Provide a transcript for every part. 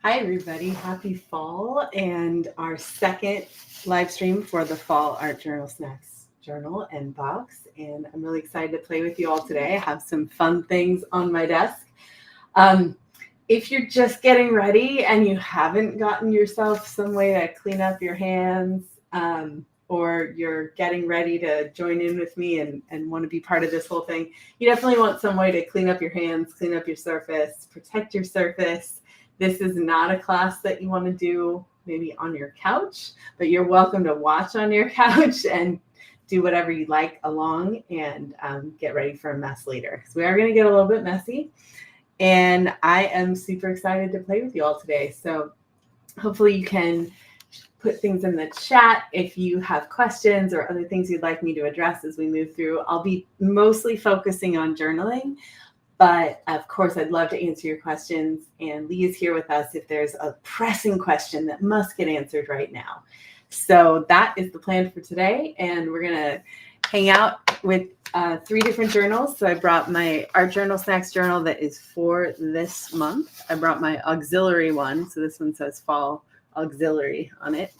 Hi, everybody. Happy fall and our second live stream for the fall Art Journal Snacks journal and box. And I'm really excited to play with you all today. I have some fun things on my desk. If you're just getting ready and you haven't gotten yourself some way to clean up your hands, or you're getting ready to join in with me and want to be part of this whole thing, you definitely want some way to clean up your hands, clean up your surface, protect your surface. This is not a class that you want to do maybe on your couch, but you're welcome to watch on your couch and do whatever you like along and get ready for a mess later. So we are going to get a little bit messy. And I am super excited to play with you all today. So hopefully you can put things in the chat if you have questions or other things you'd like me to address as we move through. I'll be mostly focusing on journaling, but of course I'd love to answer your questions. And Lee is here with us if there's a pressing question that must get answered right now. So that is the plan for today. And we're going to hang out with 3 different journals. So I brought my ArtJournalSnacks journal that is for this month. I brought my auxiliary one. So this one says fall auxiliary on it.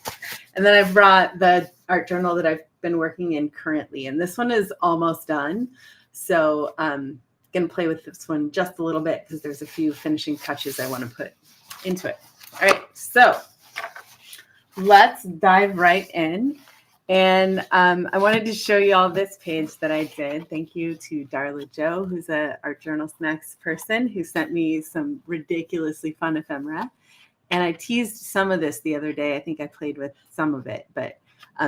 And then I brought the art journal that I've been working in currently. And this one is almost done. So I'm going to play with this one just a little bit because there's a few finishing touches I want to put into it. All right, so let's dive right in. And I wanted to show you all this page that I did. Thank you to Darla Joe, who's a ArtJournalSnacks person who sent me some ridiculously fun ephemera. And I teased some of this the other day. I think I played with some of it, but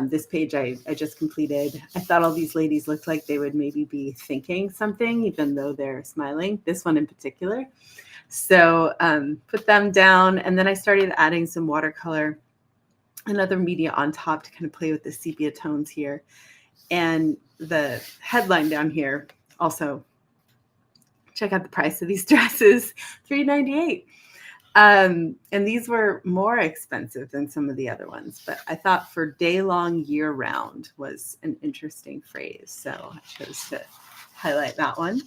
this page I just completed. I thought all these ladies looked like they would maybe be thinking something, even though they're smiling, this one in particular. So put them down. And then I started adding some watercolor and other media on top to kind of play with the sepia tones here. And the headline down here, also check out the price of these dresses, $3.98. And these were more expensive than some of the other ones, but I thought for day long, year round was an interesting phrase. So I chose to highlight that one.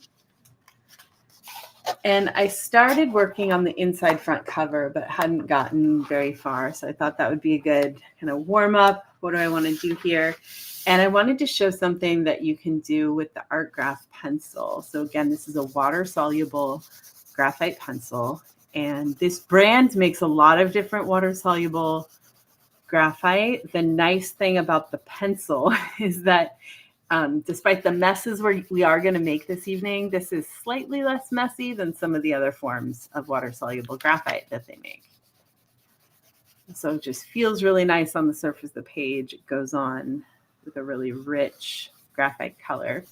And I started working on the inside front cover, but hadn't gotten very far. So I thought that would be a good kind of warm up. What do I want to do here? And I wanted to show something that you can do with the ArtGraph Pencil. So again, this is a water soluble graphite pencil. And this brand makes a lot of different water soluble graphite. The nice thing about the pencil is that despite the messes we are going to make this evening, this is slightly less messy than some of the other forms of water-soluble graphite that they make. So it just feels really nice on the surface of the page. It goes on with a really rich graphite color.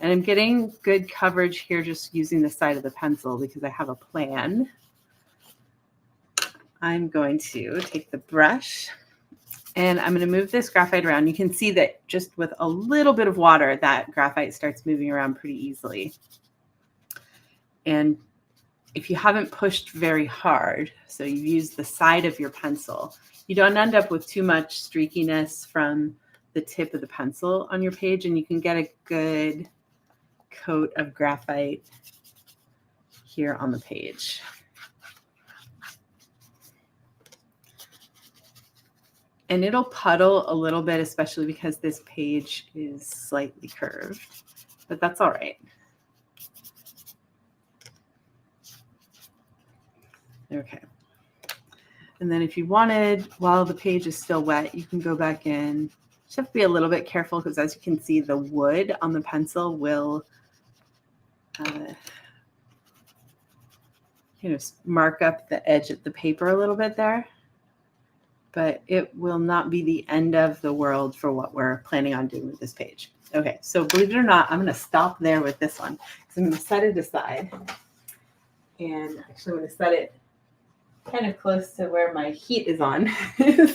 And I'm getting good coverage here just using the side of the pencil because I have a plan. I'm going to take the brush and I'm going to move this graphite around. You can see that just with a little bit of water, that graphite starts moving around pretty easily. And if you haven't pushed very hard, so you use the side of your pencil, you don't end up with too much streakiness from the tip of the pencil on your page, and you can get a good coat of graphite here on the page. And it'll puddle a little bit, especially because this page is slightly curved, but that's all right. Okay. And then if you wanted, while the page is still wet, you can go back in. You just have to be a little bit careful because as you can see, the wood on the pencil will mark up the edge of the paper a little bit there. But it will not be the end of the world for what we're planning on doing with this page. Okay, so believe it or not, I'm going to stop there with this one because I'm going to set it aside. And actually, I'm going to set it kind of close to where my heat is on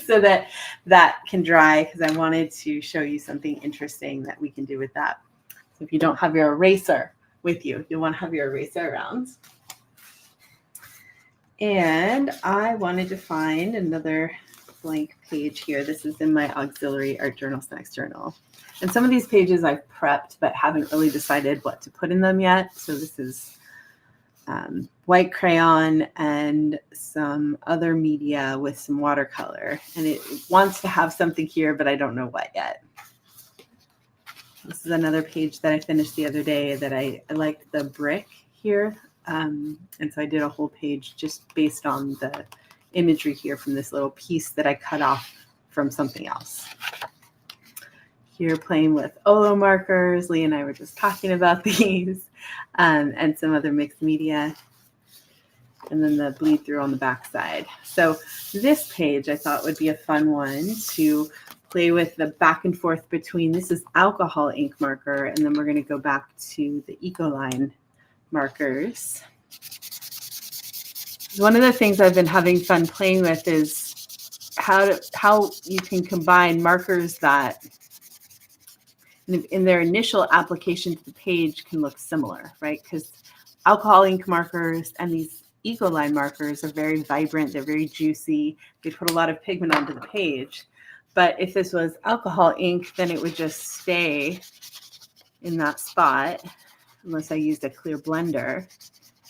so that that can dry because I wanted to show you something interesting that we can do with that. So if you don't have your eraser with you, you'll want to have your eraser around. And I wanted to find another blank page here. This is in my auxiliary ArtJournalSnacks journal. And some of these pages I've prepped but haven't really decided what to put in them yet. So this is white crayon and some other media with some watercolor. And it wants to have something here, but I don't know what yet. This is another page that I finished the other day that I liked the brick here. And so I did a whole page just based on the imagery here from this little piece that I cut off from something else. Here playing with Olo markers. Lee and I were just talking about these, and some other mixed media. And then the bleed through on the back side. So this page I thought would be a fun one to play with the back and forth between. This is alcohol ink marker, and then we're going to go back to the Ecoline markers. One of the things I've been having fun playing with is how you can combine markers that in their initial application to the page can look similar, right? Because alcohol ink markers and these Ecoline markers are very vibrant, they're very juicy, they put a lot of pigment onto the page. But if this was alcohol ink, then it would just stay in that spot unless I used a clear blender.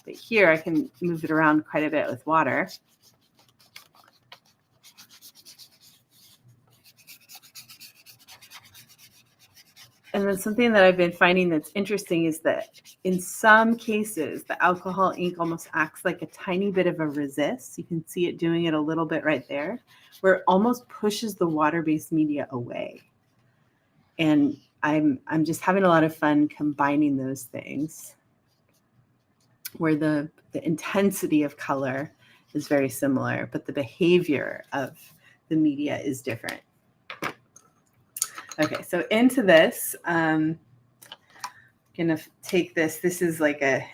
But here I can move it around quite a bit with water. And then something that I've been finding that's interesting is that in some cases, the alcohol ink almost acts like a tiny bit of a resist. You can see it doing it a little bit right there, where it almost pushes the water-based media away. And I'm just having a lot of fun combining those things, where the intensity of color is very similar, but the behavior of the media is different. Okay, so into this, I'm gonna take this. This is like a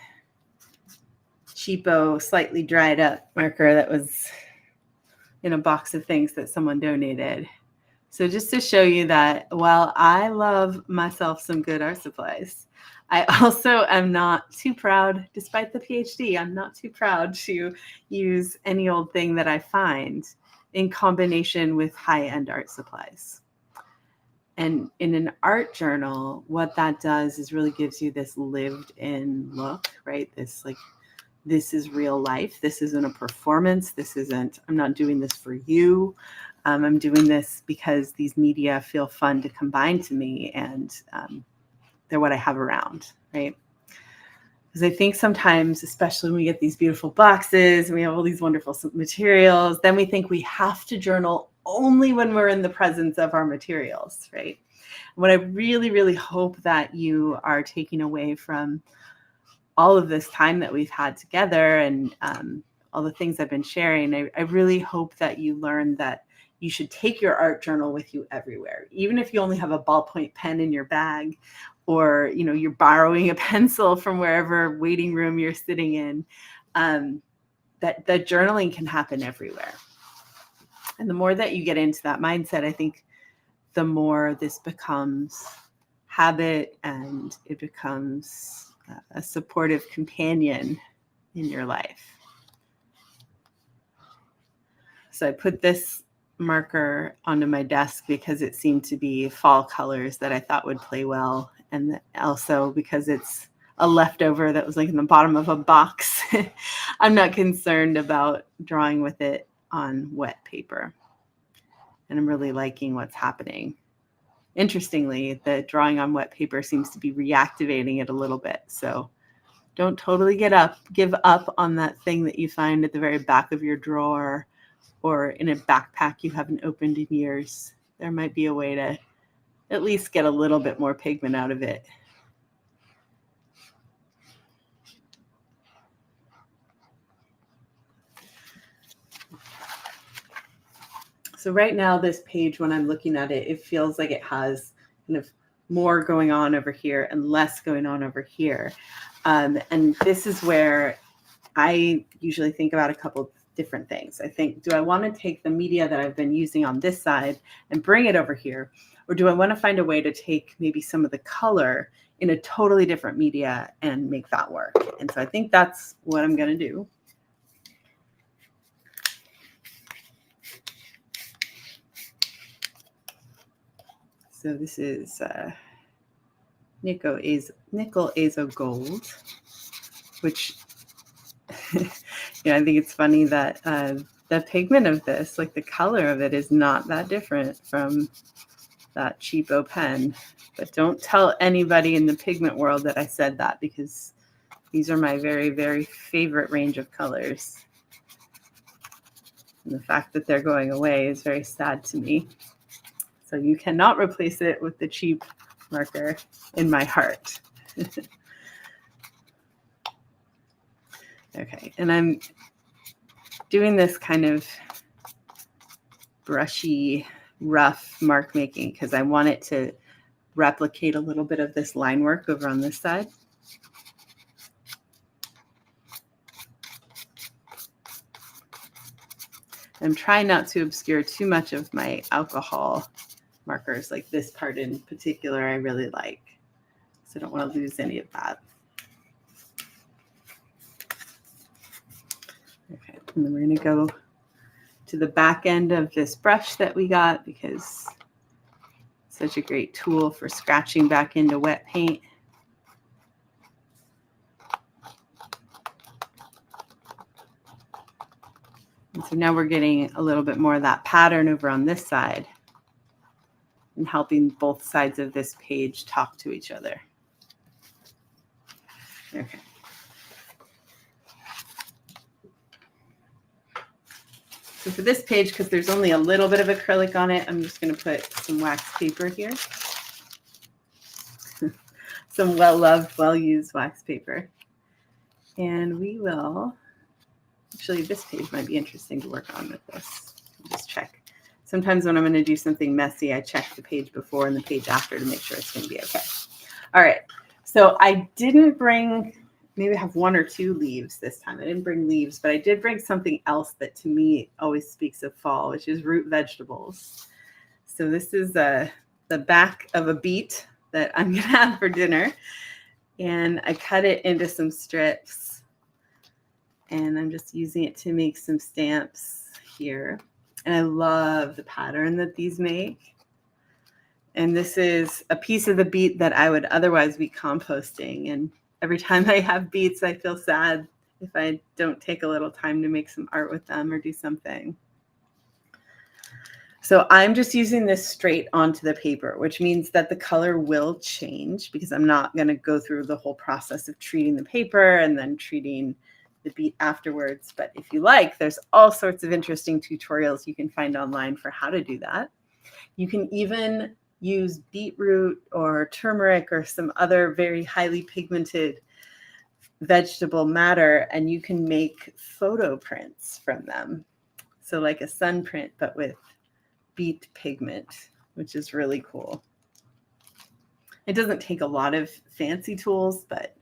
cheapo, slightly dried up marker that was in a box of things that someone donated. So just to show you that while I love myself some good art supplies, I also am not too proud, despite the PhD, I'm not too proud to use any old thing that I find in combination with high-end art supplies. And in an art journal, what that does is really gives you this lived-in look, right? This like, this is real life. This isn't a performance. This isn't, I'm not doing this for you. I'm doing this because these media feel fun to combine to me, and they're what I have around, right? Because I think sometimes, especially when we get these beautiful boxes and we have all these wonderful materials, then we think we have to journal only when we're in the presence of our materials, right? What I really, really hope that you are taking away from all of this time that we've had together and all the things I've been sharing, I really hope that you learn that you should take your art journal with you everywhere, even if you only have a ballpoint pen in your bag, or you're borrowing a pencil from wherever waiting room you're sitting in. That journaling can happen everywhere. And the more that you get into that mindset, I think the more this becomes habit and it becomes a supportive companion in your life. So I put this marker onto my desk because it seemed to be fall colors that I thought would play well. And also because it's a leftover that was like in the bottom of a box. I'm not concerned about drawing with it on wet paper. And I'm really liking what's happening. Interestingly, the drawing on wet paper seems to be reactivating it a little bit. So don't totally give up on that thing that you find at the very back of your drawer or in a backpack you haven't opened in years. There might be a way to at least get a little bit more pigment out of it. So right now, this page, when I'm looking at it, it feels like it has kind of more going on over here and less going on over here. And this is where I usually think about a couple different things. I think, do I want to take the media that I've been using on this side and bring it over here? Or do I want to find a way to take maybe some of the color in a totally different media and make that work? And so I think that's what I'm going to do. So this is nickel azo gold, which I think it's funny that the pigment of this, like the color of it, is not that different from that cheapo pen. But don't tell anybody in the pigment world that I said that, because these are my very, very favorite range of colors. And the fact that they're going away is very sad to me. So you cannot replace it with the cheap marker in my heart. Okay, and I'm doing this kind of brushy, rough mark making because I want it to replicate a little bit of this line work over on this side. I'm trying not to obscure too much of my alcohol markers, like this part in particular I really like. So I don't want to lose any of that. Okay, and then we're going to go to the back end of this brush that we got because it's such a great tool for scratching back into wet paint. And so now we're getting a little bit more of that pattern over on this side and helping both sides of this page talk to each other. Okay. So for this page, because there's only a little bit of acrylic on it, I'm just going to put some wax paper here. Some well-loved, well-used wax paper. And we will, actually this page might be interesting to work on with this. Just check. Sometimes when I'm going to do something messy, I check the page before and the page after to make sure it's going to be okay. All right. So I didn't bring, maybe I have one or two leaves this time. I didn't bring leaves, but I did bring something else that to me always speaks of fall, which is root vegetables. So this is the back of a beet that I'm going to have for dinner. And I cut it into some strips. And I'm just using it to make some stamps here. And I love the pattern that these make. And this is a piece of the beet that I would otherwise be composting. And every time I have beets, I feel sad if I don't take a little time to make some art with them or do something. So I'm just using this straight onto the paper, which means that the color will change because I'm not going to go through the whole process of treating the paper and then treating the beet afterwards. But if you like, there's all sorts of interesting tutorials you can find online for how to do that. You can even use beetroot or turmeric or some other very highly pigmented vegetable matter, and you can make photo prints from them. So like a sun print, but with beet pigment, which is really cool. It doesn't take a lot of fancy tools, but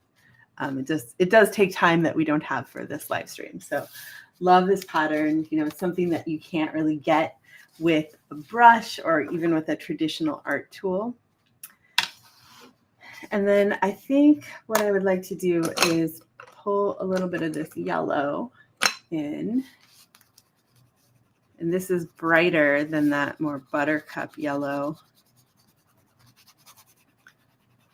it does take time that we don't have for this live stream. So love this pattern. You know, it's something that you can't really get with a brush or even with a traditional art tool. And then I think what I would like to do is pull a little bit of this yellow in. And this is brighter than that more buttercup yellow.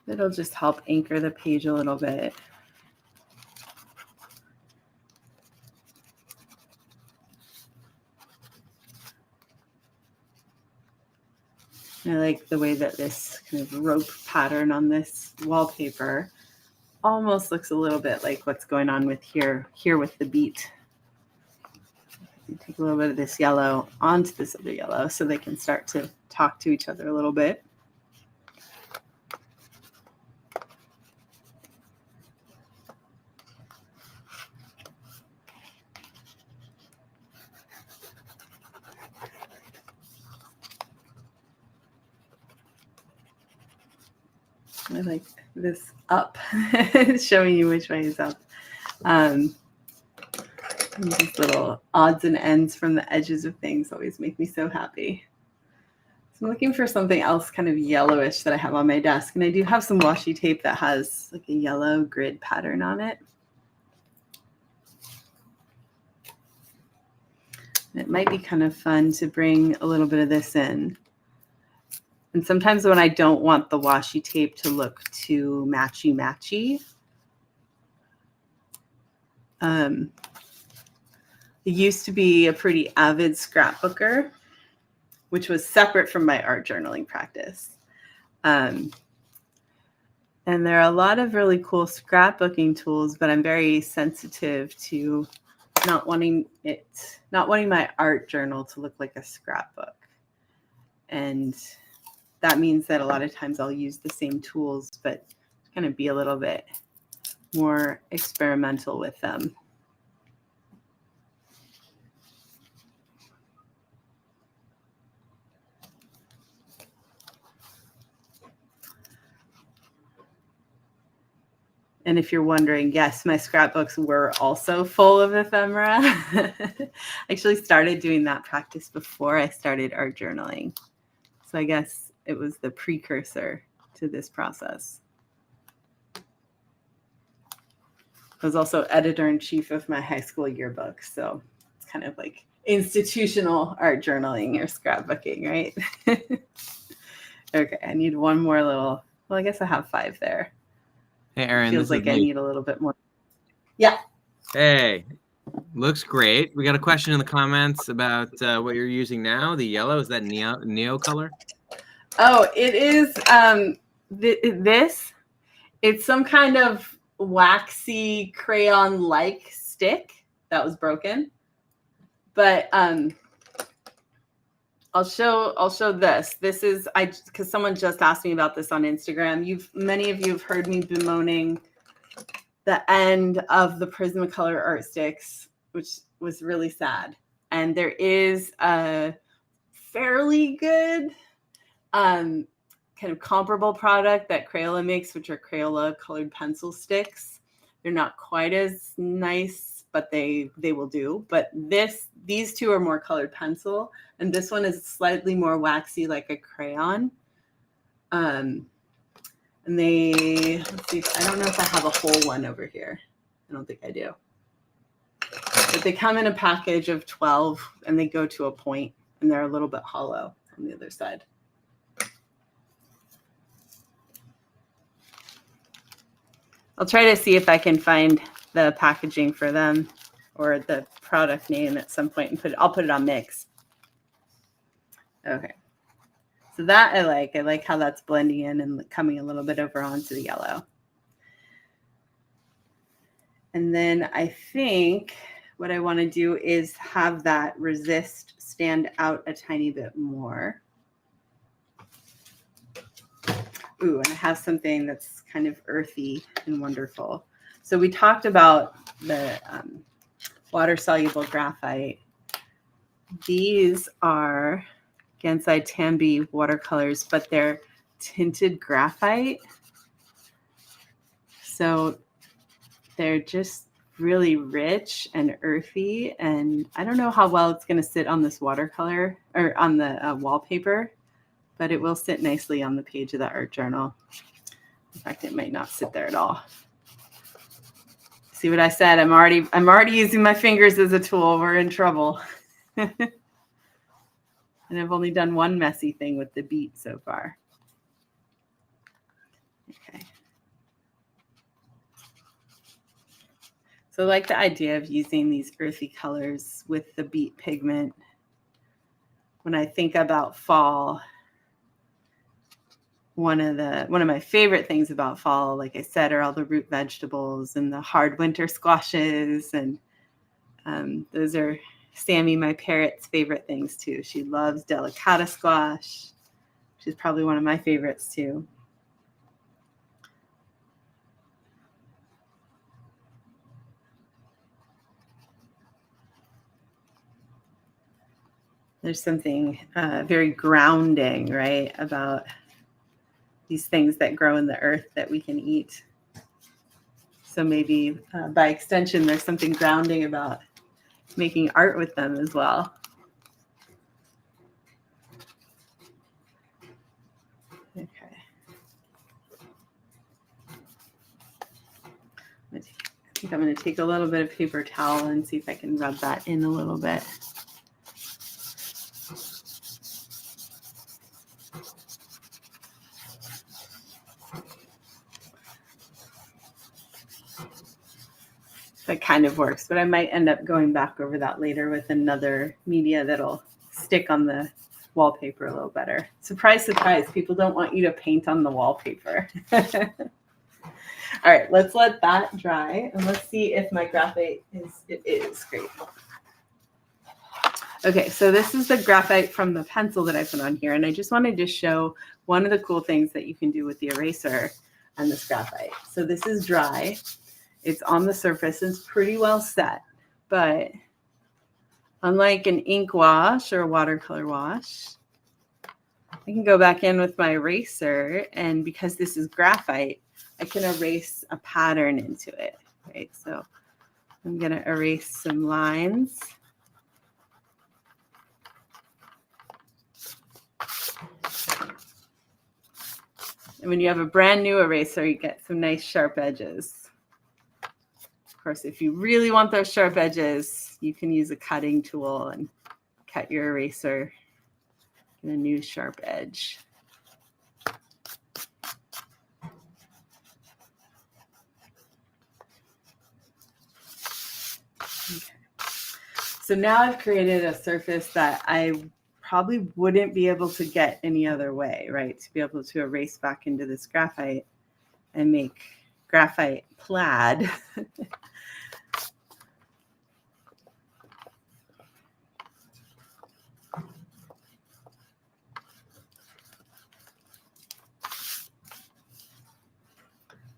It'll just help anchor the page a little bit. I like the way that this kind of rope pattern on this wallpaper almost looks a little bit like what's going on with here with the beet. Take a little bit of this yellow onto this other yellow so they can start to talk to each other a little bit. I like this up, showing you which way is up. These little odds and ends from the edges of things always make me so happy. So I'm looking for something else kind of yellowish that I have on my desk. And I do have some washi tape that has like a yellow grid pattern on it. It might be kind of fun to bring a little bit of this in. And sometimes when I don't want the washi tape to look too matchy-matchy, used to be a pretty avid scrapbooker, which was separate from my art journaling practice. And there are a lot of really cool scrapbooking tools, but I'm very sensitive to not wanting my art journal to look like a scrapbook. And that means that a lot of times I'll use the same tools, but kind of be a little bit more experimental with them. And if you're wondering, yes, my scrapbooks were also full of ephemera. I actually started doing that practice before I started art journaling. So I guess it was the precursor to this process. I was also editor-in-chief of my high school yearbook. So it's kind of like institutional art journaling or scrapbooking, right? Okay, I need one more little, well, I guess I have 5 there. Hey, Erin, Feels like I need a little bit more. Yeah. Hey, looks great. We got a question in the comments about what you're using now. The yellow, is that neo color? Oh, it is this. It's some kind of waxy crayon-like stick that was broken. But I'll show this. This is because someone just asked me about this on Instagram. Many of you have heard me bemoaning the end of the Prismacolor art sticks, which was really sad. And there is a fairly good kind of comparable product that Crayola makes, which are Crayola colored pencil sticks. They're not quite as nice, but they will do. But these two are more colored pencil, and this one is slightly more waxy, like a crayon. And let's see, I don't know if I have a whole one over here. I don't think I do. But they come in a package of 12, and they go to a point, and they're a little bit hollow on the other side. I'll try to see if I can find the packaging for them or the product name at some point and I'll put it on Mix. Okay. So that I like how that's blending in and coming a little bit over onto the yellow. And then I think what I want to do is have that resist stand out a tiny bit more. Ooh, and I have something that's kind of earthy and wonderful. So we talked about the water-soluble graphite. These are Gansai Tambi watercolors, but they're tinted graphite. So they're just really rich and earthy. And I don't know how well it's going to sit on this watercolor or on the wallpaper, but it will sit nicely on the page of the art journal. In fact, it might not sit there at all. See what I said? I'm already using my fingers as a tool. We're in trouble. And I've only done one messy thing with the beet so far. Okay. So I like the idea of using these earthy colors with the beet pigment. When I think about fall, one of my favorite things about fall, like I said, are all the root vegetables and the hard winter squashes. And those are Sammy, my parrot's favorite things too. She loves delicata squash. She's probably one of my favorites too. There's something very grounding, right, about these things that grow in the earth that we can eat. So maybe by extension, there's something grounding about making art with them as well. Okay. I think I'm going to take a little bit of paper towel and see if I can rub that in a little bit. kind of works, but I might end up going back over that later with another media that'll stick on the wallpaper a little better. Surprise, surprise, people don't want you to paint on the wallpaper. All right, let's let that dry and let's see if my graphite it is great. Okay, so this is the graphite from the pencil that I put on here, and I just wanted to show one of the cool things that you can do with the eraser and this graphite. So this is dry. It's on the surface. It's pretty well set, but unlike an ink wash or a watercolor wash, I can go back in with my eraser, and because this is graphite, I can erase a pattern into it, right? So I'm going to erase some lines. And when you have a brand new eraser, you get some nice sharp edges. Of course, if you really want those sharp edges, you can use a cutting tool and cut your eraser in a new sharp edge. Okay. So now I've created a surface that I probably wouldn't be able to get any other way, right? To be able to erase back into this graphite and make graphite plaid.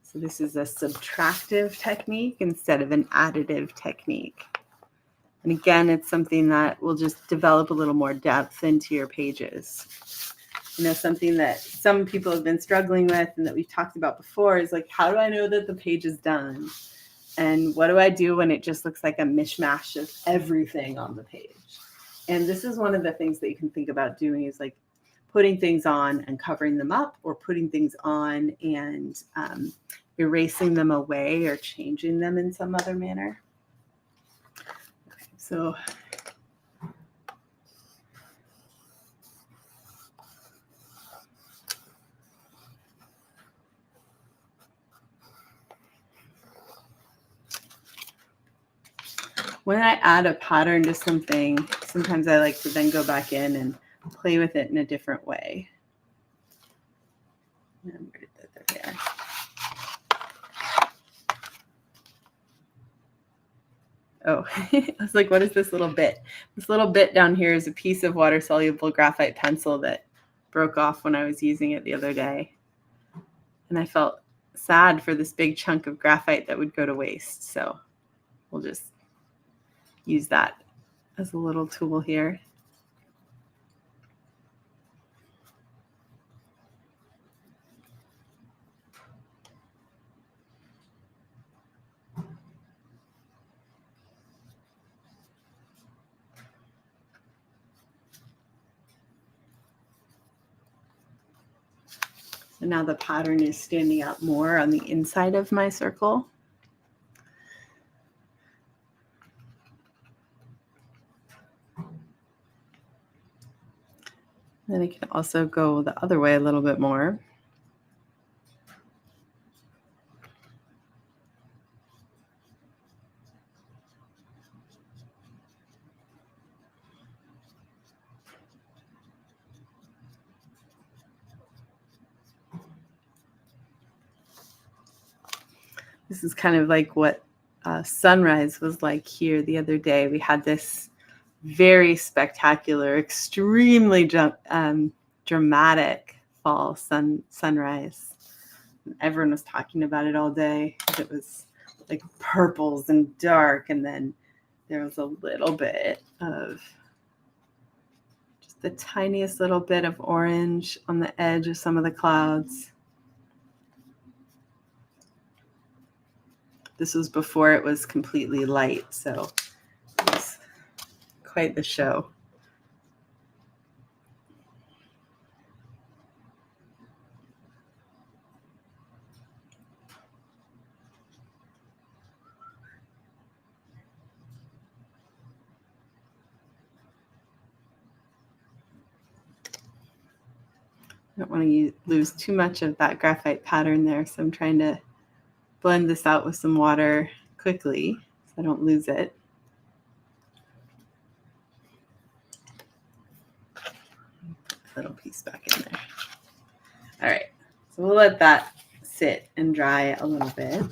So this is a subtractive technique instead of an additive technique. And again, it's something that will just develop a little more depth into your pages. You know, something that some people have been struggling with and that we've talked about before is like, how do I know that the page is done? And what do I do when it just looks like a mishmash of everything on the page? And this is one of the things that you can think about doing is like putting things on and covering them up, or putting things on and erasing them away or changing them in some other manner. So when I add a pattern to something, sometimes I like to then go back in and play with it in a different way. Where did that there? Oh, I was like, what is this little bit? This little bit down here is a piece of water-soluble graphite pencil that broke off when I was using it the other day. And I felt sad for this big chunk of graphite that would go to waste. So we'll just use that as a little tool here. So now the pattern is standing out more on the inside of my circle. Then I can also go the other way a little bit more. This is kind of like what sunrise was like here the other day. We had this very spectacular, extremely dramatic fall sunrise. Everyone was talking about it all day. It was like purples and dark, and then there was a little bit of just the tiniest little bit of orange on the edge of some of the clouds. This was before it was completely light, so it was quite the show. I don't want to lose too much of that graphite pattern there, so I'm trying to blend this out with some water quickly so I don't lose it. Little piece back in there. All right, so we'll let that sit and dry a little bit.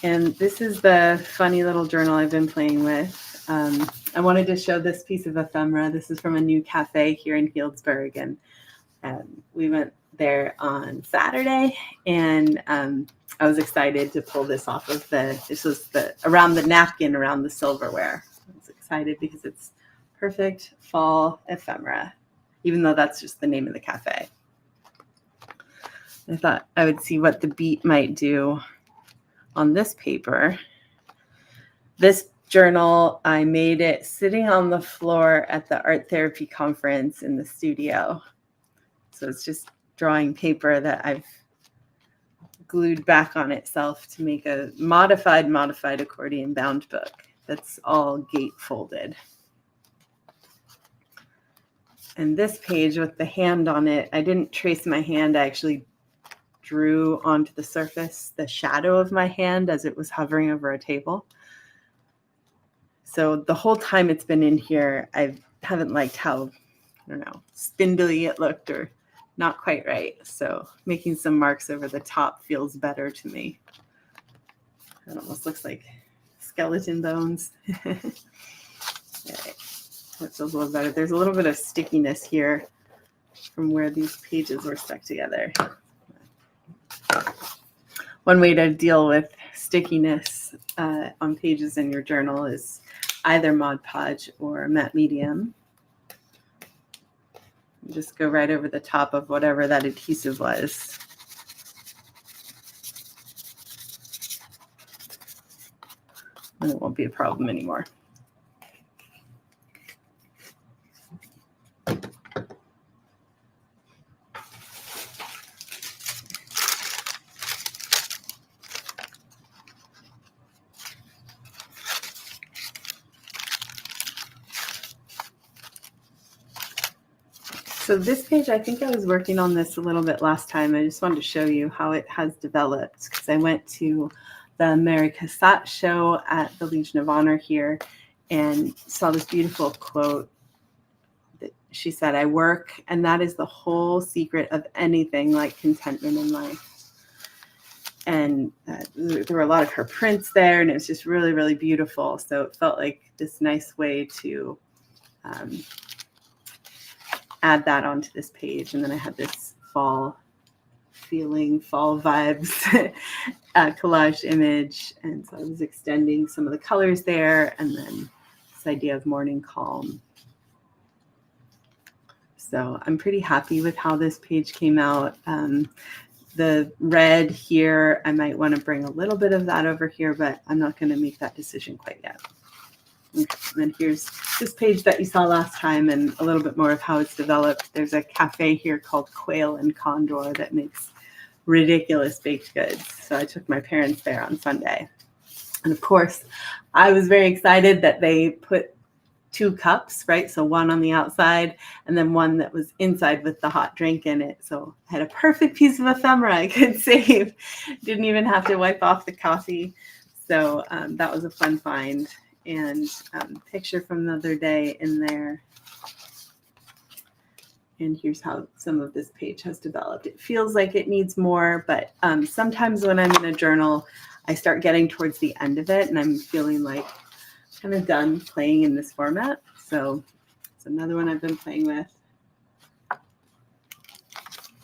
And this is the funny little journal I've been playing with. I wanted to show this piece of ephemera. This is from a new cafe here in Healdsburg, and we went there on Saturday, and I was excited to pull this off of this was around the napkin, around the silverware. I was excited because it's perfect fall ephemera, even though that's just the name of the cafe. I thought I would see what the beet might do on this paper. This journal, I made it sitting on the floor at the art therapy conference in the studio. So it's just drawing paper that I've glued back on itself to make a modified accordion bound book that's all gate folded. And this page with the hand on it, I didn't trace my hand. I actually drew onto the surface the shadow of my hand as it was hovering over a table. So the whole time it's been in here, I haven't liked how, I don't know, spindly it looked or not quite right. So making some marks over the top feels better to me. It almost looks like skeleton bones. All right. That feels a little better. There's a little bit of stickiness here from where these pages were stuck together. One way to deal with stickiness on pages in your journal is either Mod Podge or matte medium. Just go right over the top of whatever that adhesive was. And it won't be a problem anymore. So this page, I think I was working on this a little bit last time. I just wanted to show you how it has developed because I went to the Mary Cassatt show at the Legion of Honor here and saw this beautiful quote that she said, "I work, and that is the whole secret of anything like contentment in life." And there were a lot of her prints there, and it was just really, really beautiful. So it felt like this nice way to add that onto this page. And then I had this fall feeling, fall vibes collage image. And so I was extending some of the colors there, and then this idea of morning calm. So I'm pretty happy with how this page came out. The red here, I might want to bring a little bit of that over here, but I'm not going to make that decision quite yet. Okay. And then here's this page that you saw last time and a little bit more of how it's developed. There's a cafe here called Quail and Condor that makes ridiculous baked goods. So I took my parents there on Sunday. And of course, I was very excited that they put 2 cups, right? So one on the outside and then one that was inside with the hot drink in it. So I had a perfect piece of ephemera I could save. Didn't even have to wipe off the coffee. So that was a fun find. And picture from the other day in there. And here's how some of this page has developed. It feels like it needs more, but sometimes when I'm in a journal, I start getting towards the end of it and I'm feeling like kind of done playing in this format. So it's another one I've been playing with.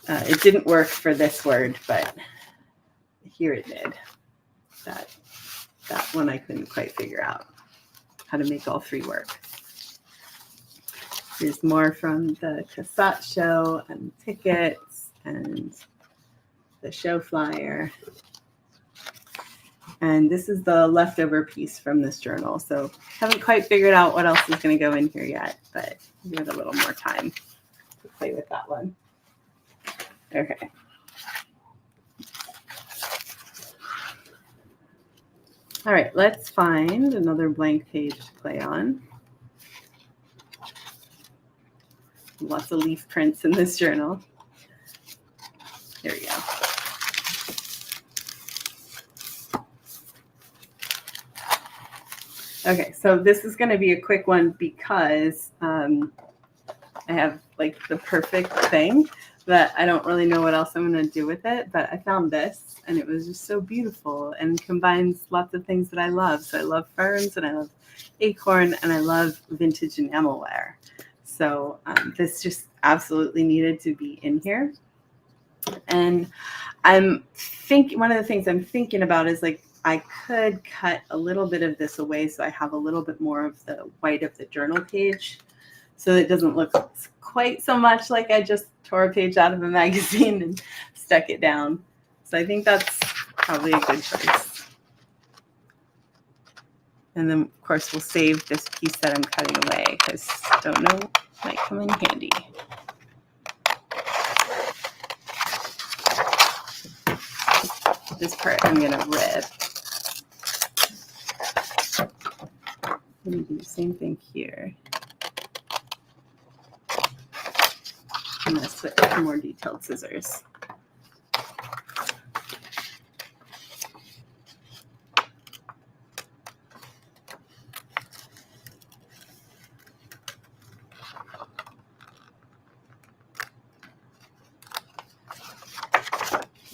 It didn't work for this word, but here it did. That one I couldn't quite figure out how to make all 3 work. Here's more from the Cassatt show and tickets and the show flyer. And this is the leftover piece from this journal. So haven't quite figured out what else is going to go in here yet, but give it a little more time to play with that one. Okay. All right, let's find another blank page to play on. Lots of leaf prints in this journal. Here we go. Okay, so this is going to be a quick one because I have like the perfect thing, but I don't really know what else I'm going to do with it. But I found this and it was just so beautiful and combines lots of things that I love. So I love ferns and I love acorn and I love vintage enamelware. So this just absolutely needed to be in here. And I'm thinking, one of the things I'm thinking about is like, I could cut a little bit of this away so I have a little bit more of the white of the journal page so it doesn't look quite so much like I just tore a page out of a magazine and stuck it down. So I think that's probably a good choice. And then, of course, we'll save this piece that I'm cutting away because I don't know, might come in handy. This part I'm going to rip. I'm going to do the same thing here. I'm going to switch to more detailed scissors.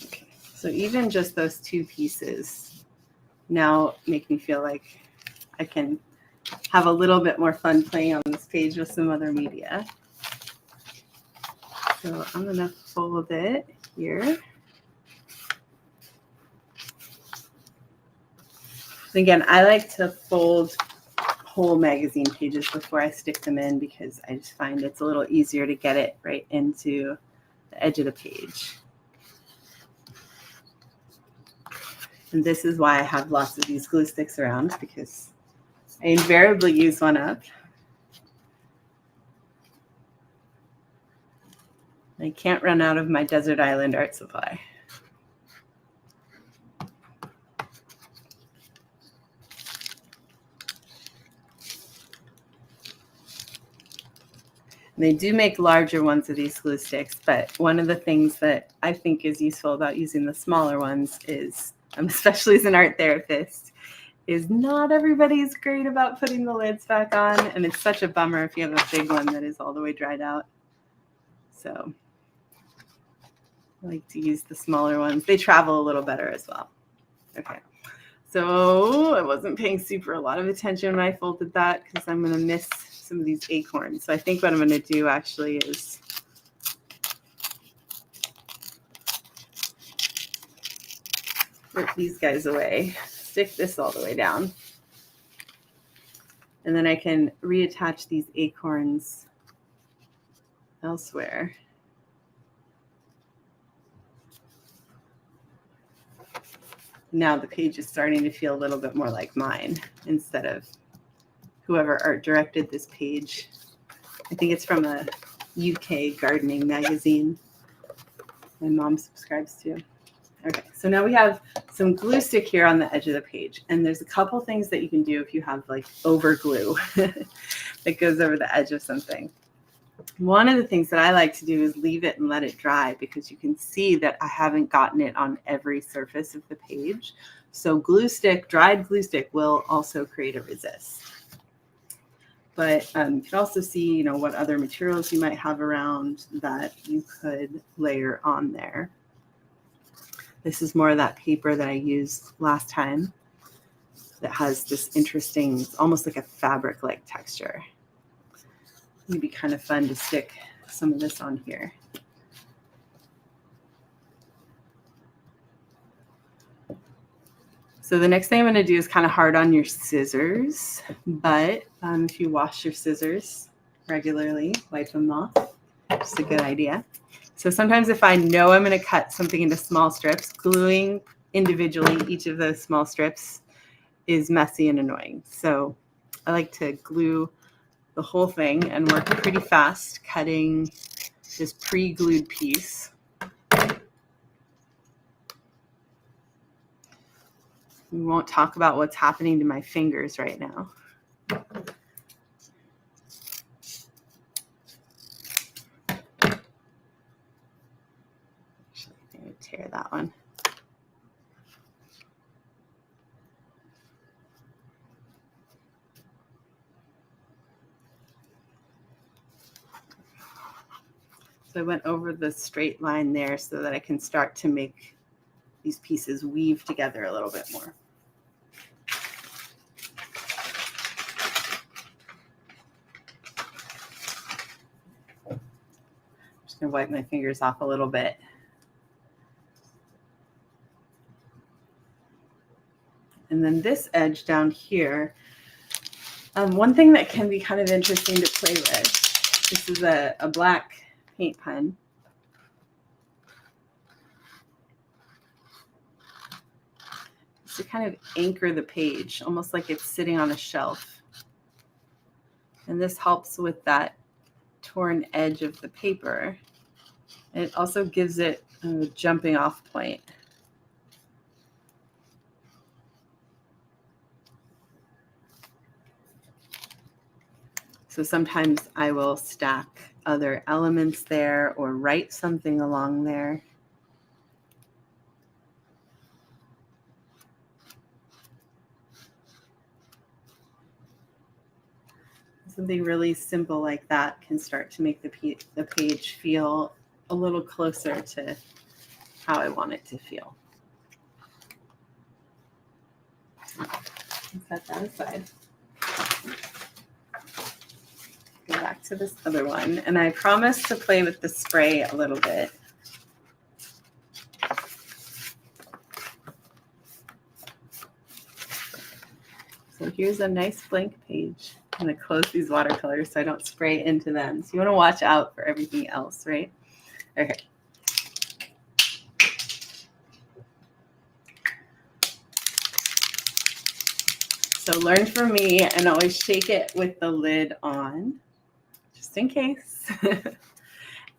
Okay. So even just those two pieces now make me feel like I can have a little bit more fun playing on this page with some other media. So I'm going to fold it here. And again, I like to fold whole magazine pages before I stick them in because I just find it's a little easier to get it right into the edge of the page. And this is why I have lots of these glue sticks around because I invariably use one up. I can't run out of my desert island art supply. And they do make larger ones of these glue sticks, but one of the things that I think is useful about using the smaller ones is, especially as an art therapist, is not everybody's great about putting the lids back on. And it's such a bummer if you have a big one that is all the way dried out. So I like to use the smaller ones. They travel a little better as well. Okay. So I wasn't paying a lot of attention when I folded that because I'm going to miss some of these acorns. So I think what I'm going to do actually is rip these guys away, stick this all the way down, and then I can reattach these acorns elsewhere. Now the page is starting to feel a little bit more like mine instead of whoever art directed this page. I think it's from a UK gardening magazine my mom subscribes to. Okay, so now we have some glue stick here on the edge of the page. And there's a couple things that you can do if you have like over glue that goes over the edge of something. One of the things that I like to do is leave it and let it dry because you can see that I haven't gotten it on every surface of the page. So glue stick, dried glue stick will also create a resist. But you can also see, what other materials you might have around that you could layer on there. This is more of that paper that I used last time that has this interesting, it's almost like a fabric-like texture. It'd be kind of fun to stick some of this on here. So the next thing I'm going to do is kind of hard on your scissors, but if you wash your scissors regularly, wipe them off, just a good idea. So sometimes if I know I'm going to cut something into small strips, gluing individually each of those small strips is messy and annoying. So I like to glue the whole thing and work pretty fast, cutting this pre-glued piece. We won't talk about what's happening to my fingers right now. I'm going to tear that one. So I went over the straight line there so that I can start to make these pieces weave together a little bit more. I'm just going to wipe my fingers off a little bit. And then this edge down here, one thing that can be kind of interesting to play with, this is a black paint pen. To kind of anchor the page, almost like it's sitting on a shelf. And this helps with that torn edge of the paper. And it also gives it a jumping off point. So sometimes I will stack other elements there or write something along there. Something really simple like that can start to make the page feel a little closer to how I want it to feel. Set that aside. Go back to this other one. And I promised to play with the spray a little bit. So here's a nice blank page. I'm going to close these watercolors so I don't spray into them. So you want to watch out for everything else, right? Okay. So learn from me and always shake it with the lid on, just in case.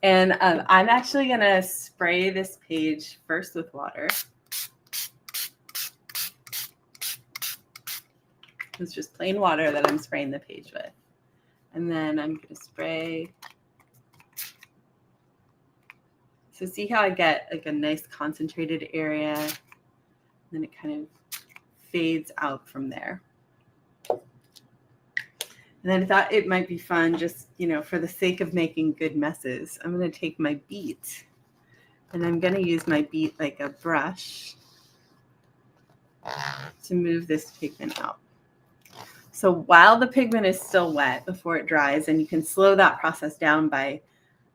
And I'm actually going to spray this page first with water. It's just plain water that I'm spraying the page with. And then I'm going to spray. So see how I get like a nice concentrated area, and then it kind of fades out from there. And then I thought it might be fun, just, you know, for the sake of making good messes, I'm going to take my beet and I'm going to use my beet like a brush to move this pigment out. So while the pigment is still wet before it dries, and you can slow that process down by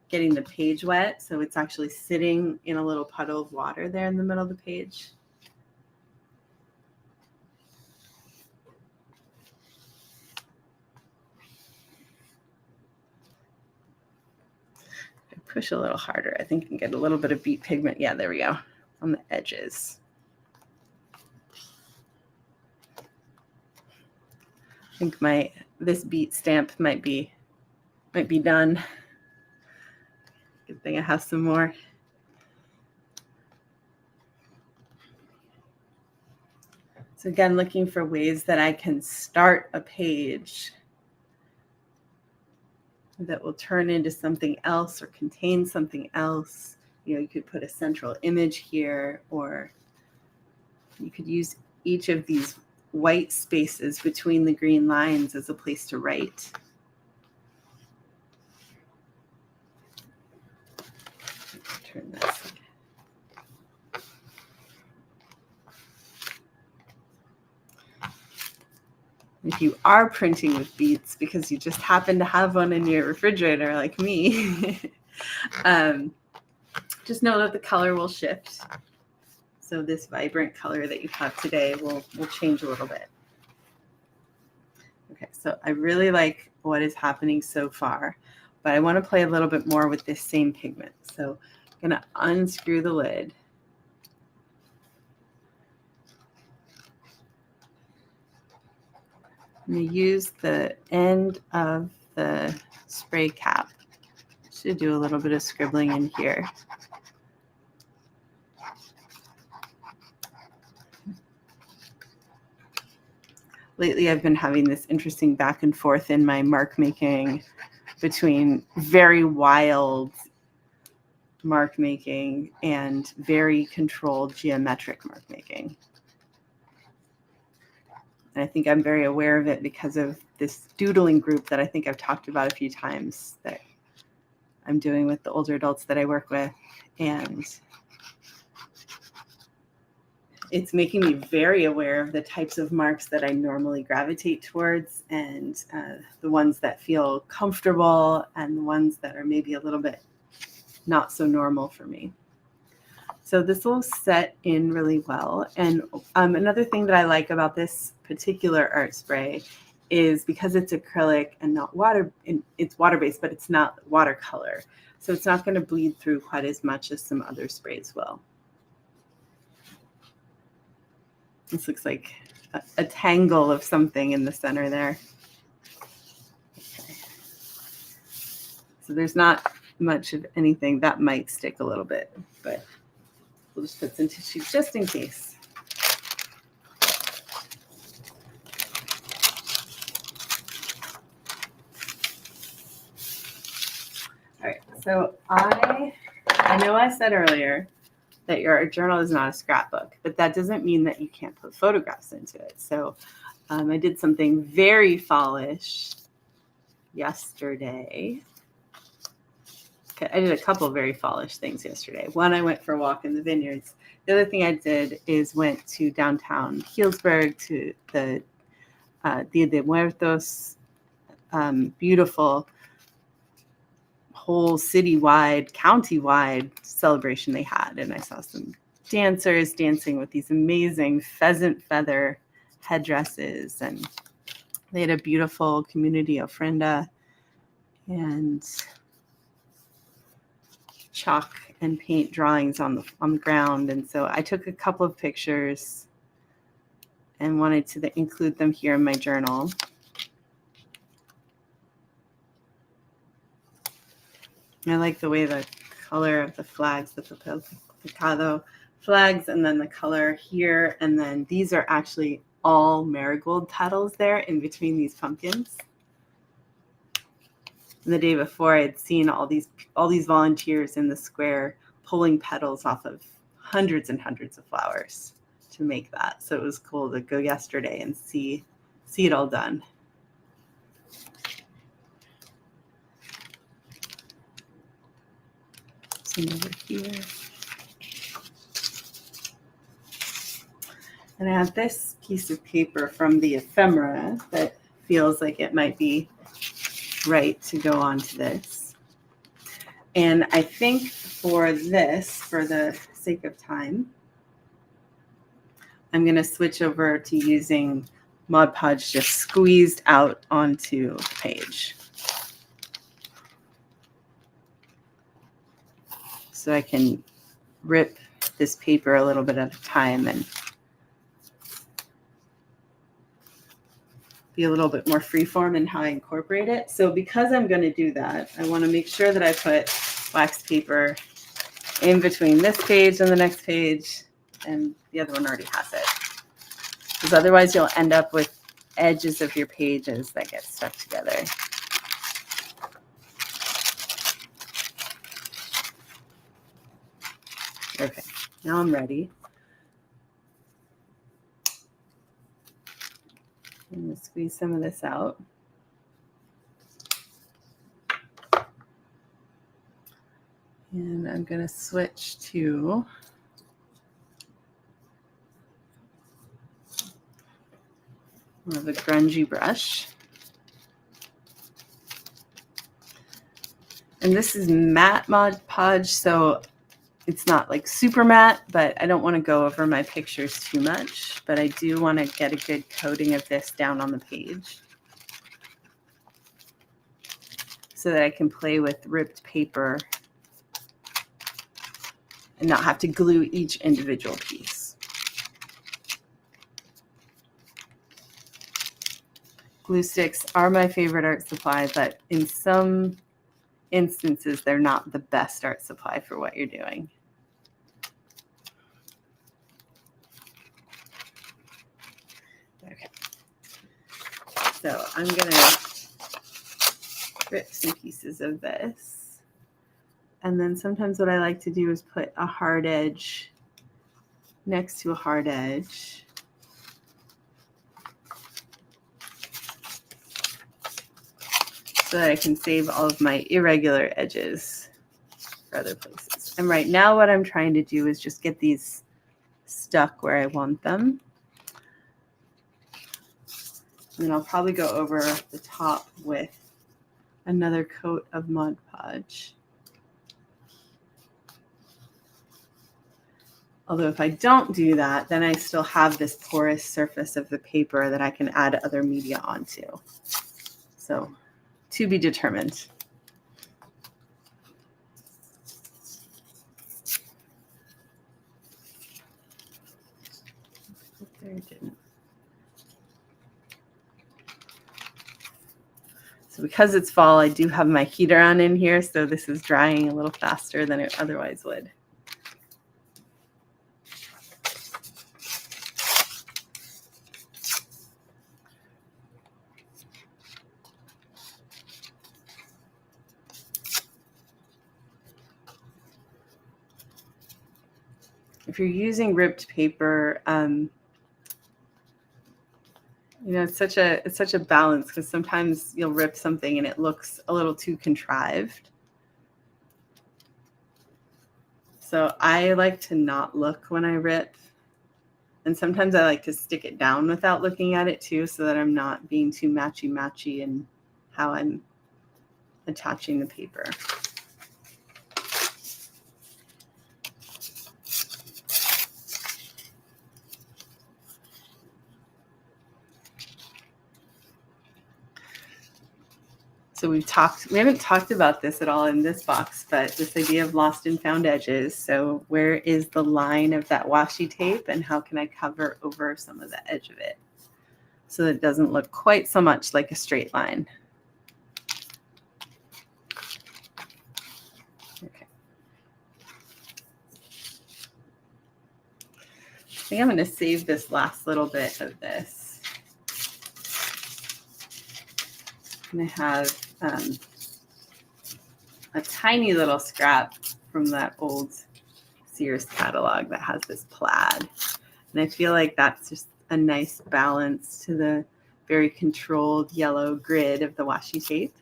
getting the page wet, so it's actually sitting in a little puddle of water there in the middle of the page. Push a little harder. I think I can get a little bit of beet pigment. Yeah, there we go, on the edges. I think this beet stamp might be done. Good thing I have some more. So again, looking for ways that I can start a page that will turn into something else or contain something else. You know, you could put a central image here, or you could use each of these white spaces between the green lines as a place to write. Turn this. If you are printing with beets because you just happen to have one in your refrigerator like me, just know that the color will shift. So this vibrant color that you have today will change a little bit. Okay, so I really like what is happening so far, but I want to play a little bit more with this same pigment. So I'm going to unscrew the lid. I'm going to use the end of the spray cap. Should do a little bit of scribbling in here. Lately, I've been having this interesting back and forth in my mark making between very wild mark making and very controlled geometric mark making. And I think I'm very aware of it because of this doodling group that I think I've talked about a few times that I'm doing with the older adults that I work with. And it's making me very aware of the types of marks that I normally gravitate towards, and the ones that feel comfortable and the ones that are maybe a little bit not so normal for me. So this will set in really well. And another thing that I like about this particular art spray is because it's acrylic and not water, it's water-based, but it's not watercolor. So it's not going to bleed through quite as much as some other sprays will. This looks like a tangle of something in the center there. Okay. So there's not much of anything. That might stick a little bit, but we'll just put some tissue just in case. All right, so I know I said earlier that your art journal is not a scrapbook, but that doesn't mean that you can't put photographs into it. So I did something very fallish yesterday. Okay, I did a couple of very fallish things yesterday. One, I went for a walk in the vineyards. The other thing I did is went to downtown Healdsburg to the Dia de Muertos, beautiful whole citywide, county-wide celebration they had. And I saw some dancers dancing with these amazing pheasant feather headdresses. And they had a beautiful community ofrenda and chalk and paint drawings on the ground. And so I took a couple of pictures and wanted to include them here in my journal. I like the way the color of the flags, the picado flags, and then the color here. And then these are actually all marigold petals there in between these pumpkins. And the day before, I had seen all these volunteers in the square pulling petals off of hundreds and hundreds of flowers to make that. So it was cool to go yesterday and see it all done. Some over here. And I have this piece of paper from the Ephemera that feels like it might be right to go onto this. And I think for this, for the sake of time, I'm going to switch over to using Mod Podge just squeezed out onto the page. So I can rip this paper a little bit at a time and be a little bit more freeform in how I incorporate it. So because I'm going to do that, I want to make sure that I put wax paper in between this page and the next page, and the other one already has it. Because otherwise you'll end up with edges of your pages that get stuck together. Okay, now I'm ready. I'm going to squeeze some of this out. And I'm going to switch to more of a grungy brush. And this is matte Mod Podge, so it's not like super matte, but I don't want to go over my pictures too much. But I do want to get a good coating of this down on the page so that I can play with ripped paper and not have to glue each individual piece. Glue sticks are my favorite art supply, but in some instances, they're not the best art supply for what you're doing. Okay. So I'm going to rip some pieces of this. And then sometimes what I like to do is put a hard edge next to a hard edge. so that I can save all of my irregular edges for other places. And right now what I'm trying to do is just get these stuck where I want them. And then I'll probably go over the top with another coat of Mod Podge. Although if I don't do that, then I still have this porous surface of the paper that I can add other media onto. So to be determined. There it didn't. So because it's fall, I do have my heater on in here, so this is drying a little faster than it otherwise would. If you're using ripped paper, you know, it's such a balance, because sometimes you'll rip something and it looks a little too contrived. So I like to not look when I rip. And sometimes I like to stick it down without looking at it too, so that I'm not being too matchy-matchy in how I'm attaching the paper. So we haven't talked about this at all in this box, but this idea of lost and found edges. So where is the line of that washi tape, and how can I cover over some of the edge of it so that it doesn't look quite so much like a straight line? Okay. I think I'm going to save this last little bit of this. And I have a tiny little scrap from that old Sears catalog that has this plaid. And I feel like that's just a nice balance to the very controlled yellow grid of the washi tape.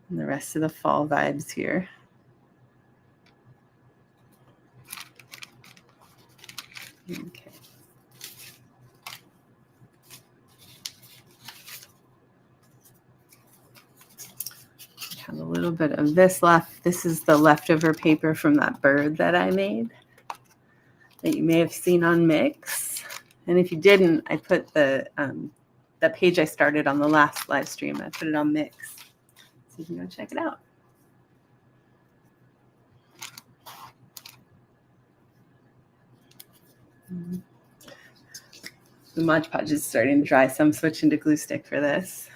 And the rest of the fall vibes here. Okay. Have a little bit of this left. This is the leftover paper from that bird that I made that you may have seen on Mix. And if you didn't, I put the that page I started on the last live stream. I put it on Mix, so you can go check it out. The Mod Podge is starting to dry, so I'm switching to glue stick for this.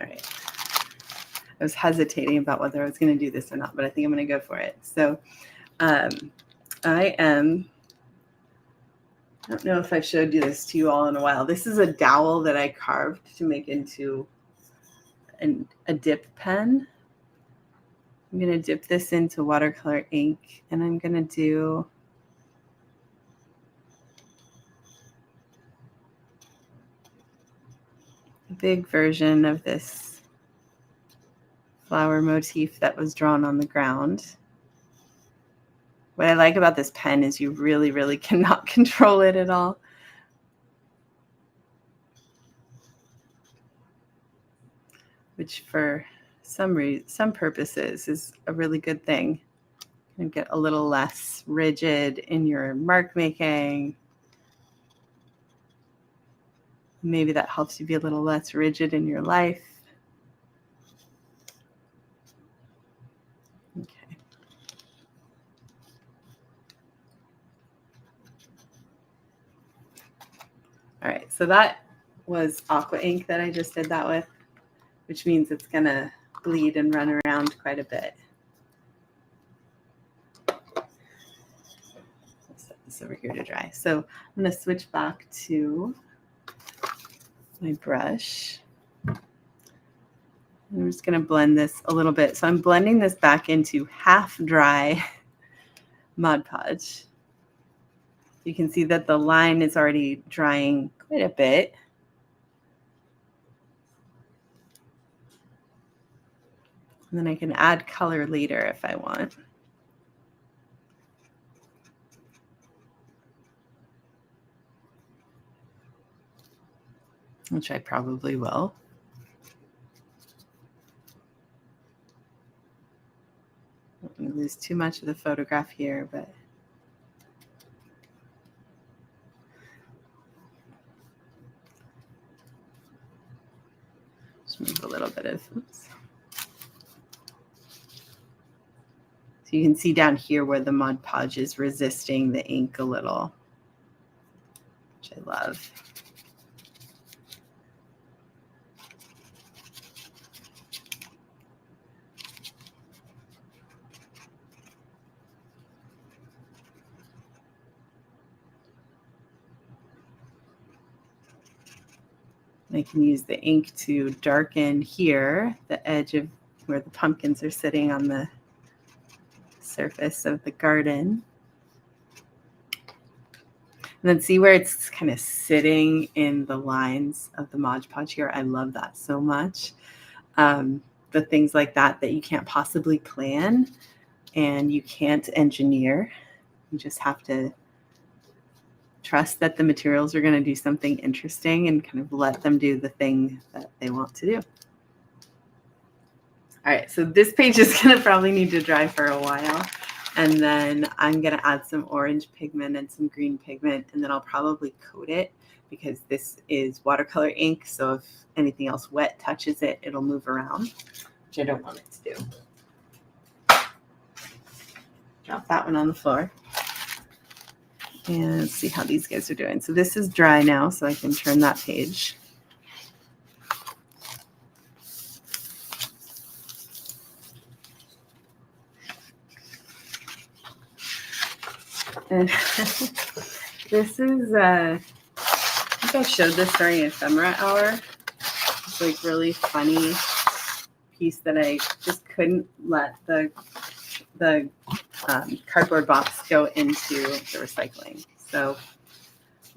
All right. I was hesitating about whether I was going to do this or not, but I think I'm going to go for it. So I don't know if I've showed you this to you all in a while. This is a dowel that I carved to make into a dip pen. I'm going to dip this into watercolor ink, and I'm going to do a big version of this flower motif that was drawn on the ground. What I like about this pen is you really, really cannot control it at all. Which for some purposes is a really good thing. You get a little less rigid in your mark making. Maybe that helps you be a little less rigid in your life. Okay. All right, so that was aqua ink that I just did that with, which means it's gonna bleed and run around quite a bit. Let's set this over here to dry. So I'm gonna switch back to my brush. I'm just going to blend this a little bit. So I'm blending this back into half dry Mod Podge. You can see that the line is already drying quite a bit. And then I can add color later if I want. Which I probably will. I don't want to lose too much of the photograph here, but just move a little bit of, oops. So you can see down here where the Mod Podge is resisting the ink a little, which I love. I can use the ink to darken here, the edge of where the pumpkins are sitting on the surface of the garden. And then see where it's kind of sitting in the lines of the Mod Podge here. I love that so much. The things like that that you can't possibly plan and you can't engineer. You just have to trust that the materials are going to do something interesting and kind of let them do the thing that they want to do. All right, so this page is going to probably need to dry for a while. And then I'm going to add some orange pigment and some green pigment, and then I'll probably coat it because this is watercolor ink. So if anything else wet touches it, it'll move around, which I don't want it to do. Drop that one on the floor. And let's see how these guys are doing. So this is dry now, so I can turn that page. And this is, I think I showed this during Ephemera hour. It's like really funny piece that I just couldn't let the cardboard box go into the recycling. So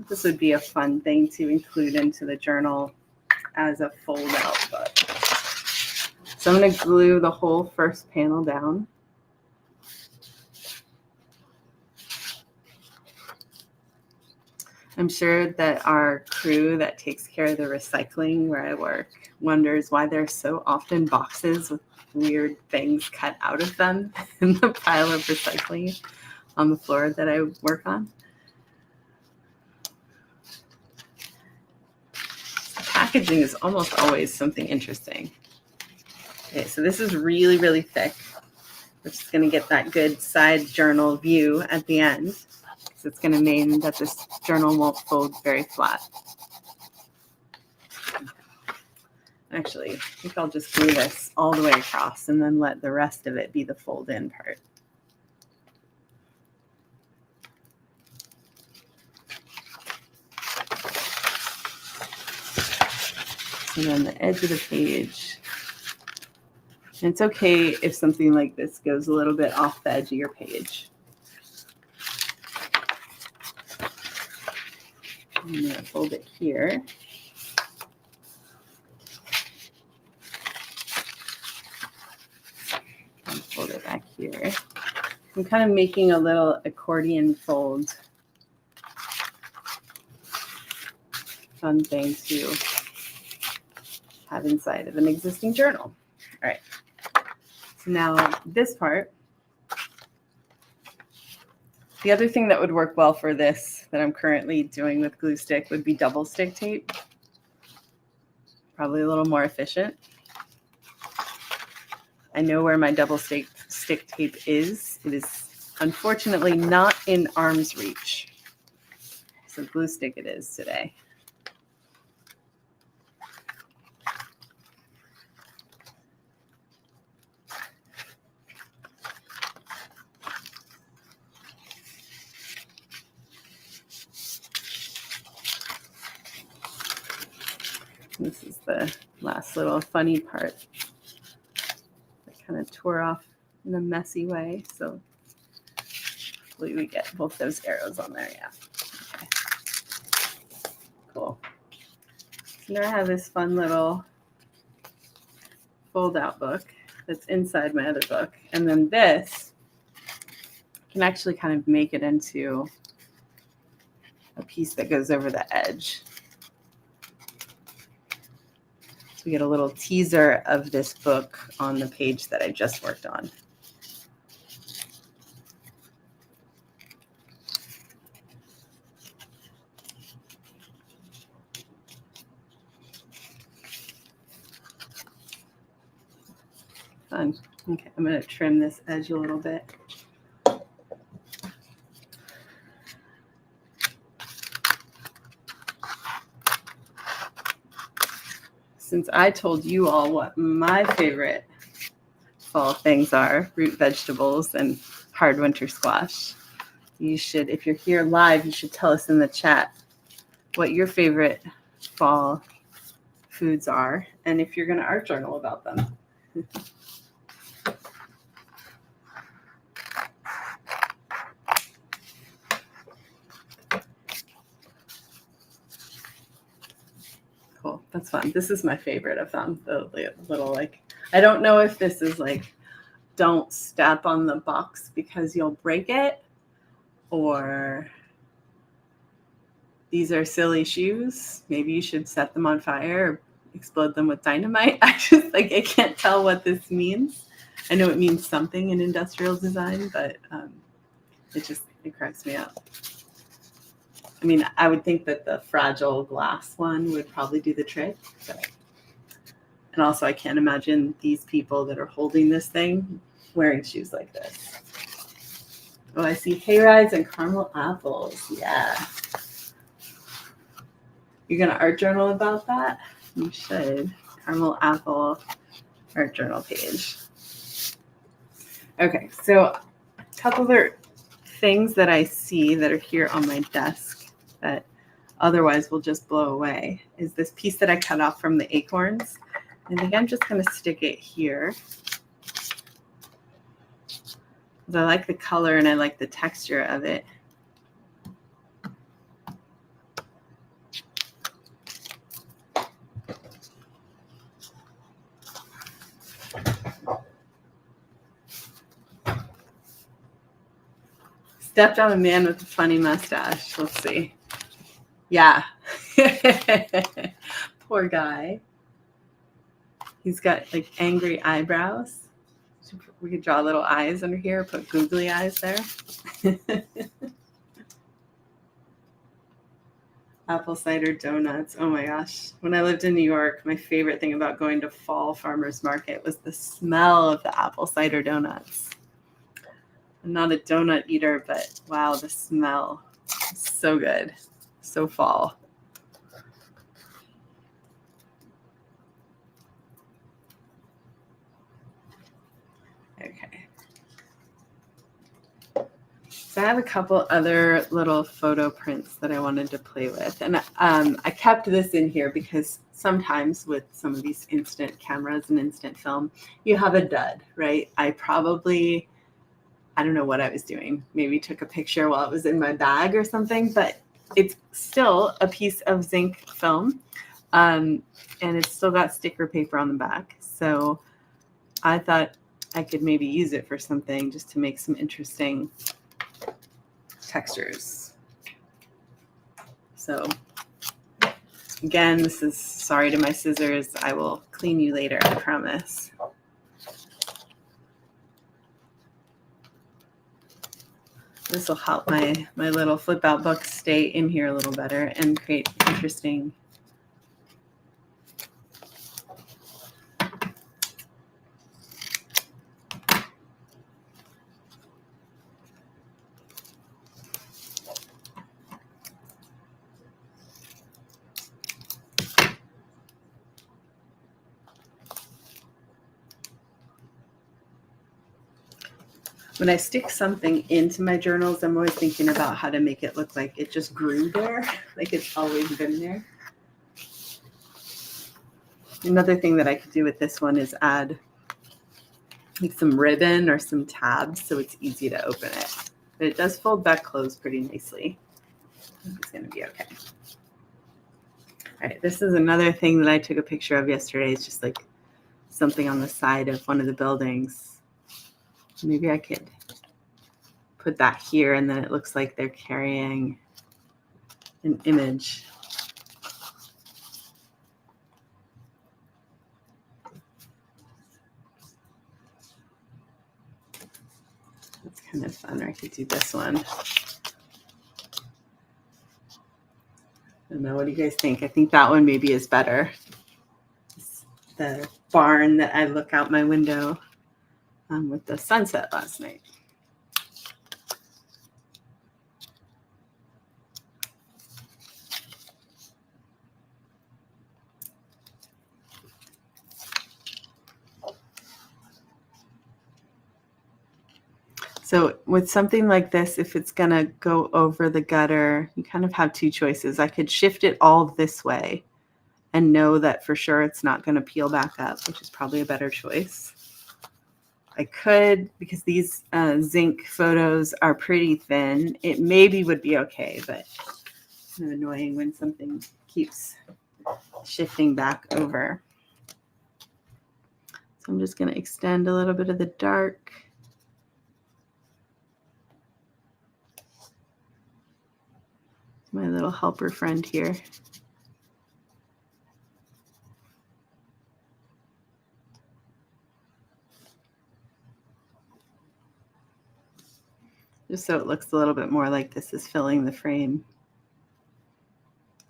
this would be a fun thing to include into the journal as a fold out book. So I'm going to glue the whole first panel down. I'm sure that our crew that takes care of the recycling where I work wonders why there's so often boxes with weird things cut out of them in the pile of recycling on the floor that I work on. The packaging is almost always something interesting. Okay, so this is really, really thick, which is going to get that good side journal view at the end. So it's going to mean that this journal won't fold very flat. Actually, I think I'll just glue this all the way across and then let the rest of it be the fold-in part. And then the edge of the page. And it's okay if something like this goes a little bit off the edge of your page. I'm going to fold it here. And fold it back here. I'm kind of making a little accordion fold. Fun thing to have inside of an existing journal. All right. So now this part. The other thing that would work well for this that I'm currently doing with glue stick would be double stick tape. Probably a little more efficient. I know where my double stick tape is. It is unfortunately not in arm's reach. So glue stick it is today. This is the last little funny part. kind of tore off in a messy way. So hopefully we get both those arrows on there. Yeah. Okay. Cool. So now I have this fun little fold out book that's inside my other book. And then this can actually kind of make it into a piece that goes over the edge. So we get a little teaser of this book on the page that I just worked on. Fun. Okay, I'm going to trim this edge a little bit. Since I told you all what my favorite fall things are, root vegetables and hard winter squash, you should, if you're here live, you should tell us in the chat what your favorite fall foods are and if you're going to art journal about them. Cool. That's fun. This is my favorite of them. The little, like, I don't know if this is like, don't step on the box because you'll break it, or these are silly shoes. Maybe you should set them on fire or explode them with dynamite. I can't tell what this means. I know it means something in industrial design, but it cracks me up. I mean, I would think that the fragile glass one would probably do the trick. And also, I can't imagine these people that are holding this thing wearing shoes like this. Oh, I see hay rides and caramel apples. Yeah. You're going to art journal about that? You should. Caramel apple art journal page. Okay, so a couple other things that I see that are here on my desk that otherwise will just blow away is this piece that I cut off from the acorns. I think I'm just going to stick it here. Because I like the color and I like the texture of it. Stepped on a man with a funny mustache. Let's see. Yeah. Poor guy. He's got like angry eyebrows. We could draw little eyes under here, put googly eyes there. Apple cider donuts. Oh my gosh. When I lived in New York, my favorite thing about going to fall farmers market was the smell of the apple cider donuts. I'm not a donut eater, but wow, the smell is so good. So fall. Okay. So I have a couple other little photo prints that I wanted to play with. And I kept this in here because sometimes with some of these instant cameras and instant film, you have a dud, right? I don't know what I was doing. Maybe took a picture while it was in my bag or something, but it's still a piece of zinc film. And it's still got sticker paper on the back. So I thought I could maybe use it for something just to make some interesting textures. So again, this is sorry to my scissors. I will clean you later, I promise. This will help my little flip out book stay in here a little better and create interesting . When I stick something into my journals, I'm always thinking about how to make it look like it just grew there, like it's always been there. Another thing that I could do with this one is add like some ribbon or some tabs so it's easy to open it. But it does fold back closed pretty nicely. I think it's going to be okay. All right, this is another thing that I took a picture of yesterday. It's just like something on the side of one of the buildings. Maybe I could put that here and then it looks like they're carrying an image. That's kind of fun. Or I could do this one. I don't know. What do you guys think? I think that one maybe is better. It's the barn that I look out my window with the sunset last night. So with something like this, if it's going to go over the gutter, you kind of have two choices. I could shift it all this way and know that for sure it's not going to peel back up, which is probably a better choice. I could, because these zinc photos are pretty thin, it maybe would be okay, but it's kind of annoying when something keeps shifting back over. So I'm just going to extend a little bit of the dark. My little helper friend here. Just so it looks a little bit more like this is filling the frame.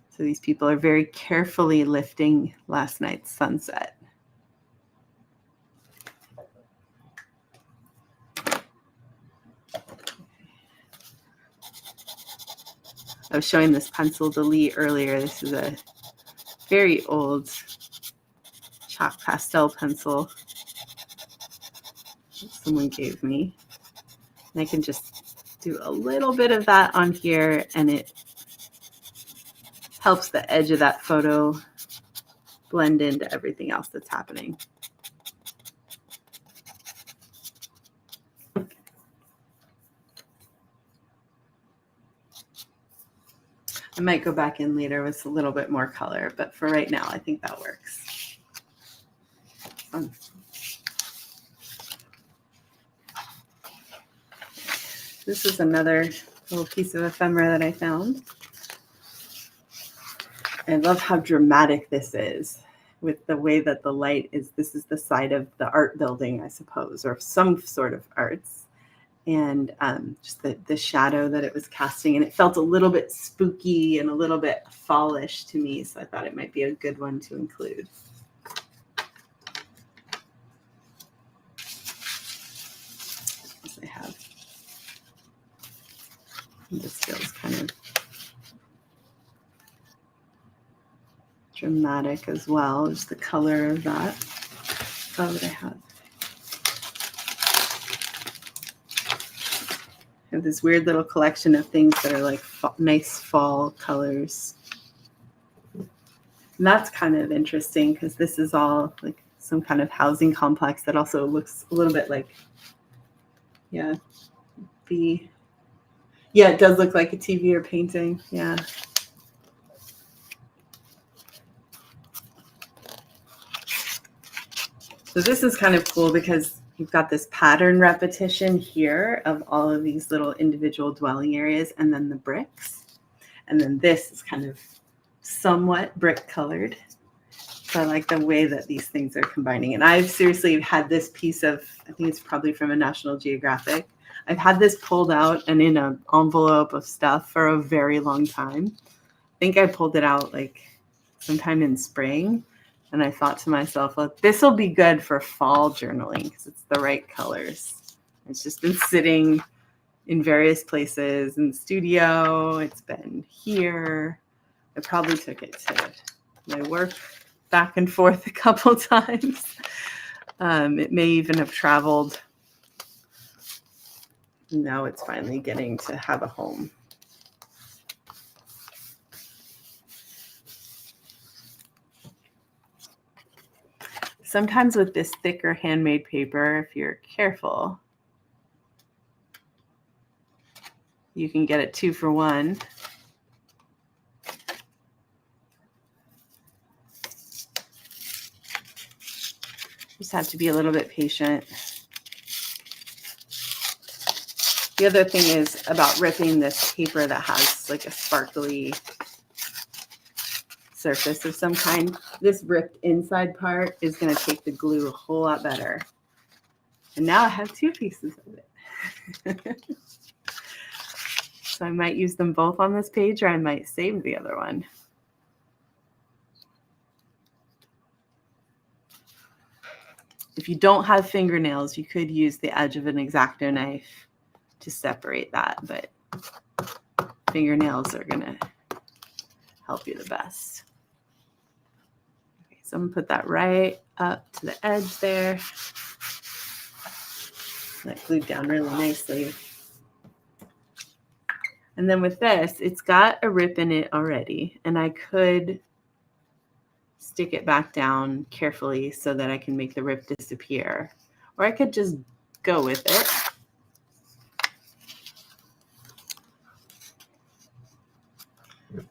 So these people are very carefully lifting last night's sunset. I was showing this pencil to Lee earlier. This is a very old chalk pastel pencil that someone gave me. And I can just do a little bit of that on here and it helps the edge of that photo blend into everything else that's happening. I might go back in later with a little bit more color, but for right now, I think that works. This is another little piece of ephemera that I found. I love how dramatic this is with the way that the light is. This is the side of the art building, I suppose, or some sort of arts. And just the shadow that it was casting. And it felt a little bit spooky and a little bit fallish to me. So I thought it might be a good one to include. I have. And this feels kind of dramatic as well. Just the color of that. Oh, what I have. I have this weird little collection of things that are like nice fall colors. And that's kind of interesting because this is all like some kind of housing complex that also looks a little bit like, yeah, it does look like a TV or painting. Yeah. So this is kind of cool because you've got this pattern repetition here of all of these little individual dwelling areas and then the bricks. And then this is kind of somewhat brick colored. So I like the way that these things are combining. And I've seriously had this piece of, I think it's probably from a National Geographic. I've had this pulled out and in an envelope of stuff for a very long time. I think I pulled it out like sometime in spring. And I thought to myself, well, this will be good for fall journaling because it's the right colors. It's just been sitting in various places in the studio. It's been here. I probably took it to my work back and forth a couple times. It may even have traveled. Now it's finally getting to have a home. sometimes with this thicker handmade paper, if you're careful, you can get it 2 for 1. Just have to be a little bit patient. The other thing is about ripping this paper that has like a sparkly surface of some kind. This ripped inside part is going to take the glue a whole lot better. And now I have 2 pieces of it. So I might use them both on this page, or I might save the other one. If you don't have fingernails, you could use the edge of an X-Acto knife to separate that, but fingernails are going to help you the best. Okay, so I'm going to put that right up to the edge there. That glued down really nicely. And then with this, it's got a rip in it already, and I could stick it back down carefully so that I can make the rip disappear, or I could just go with it.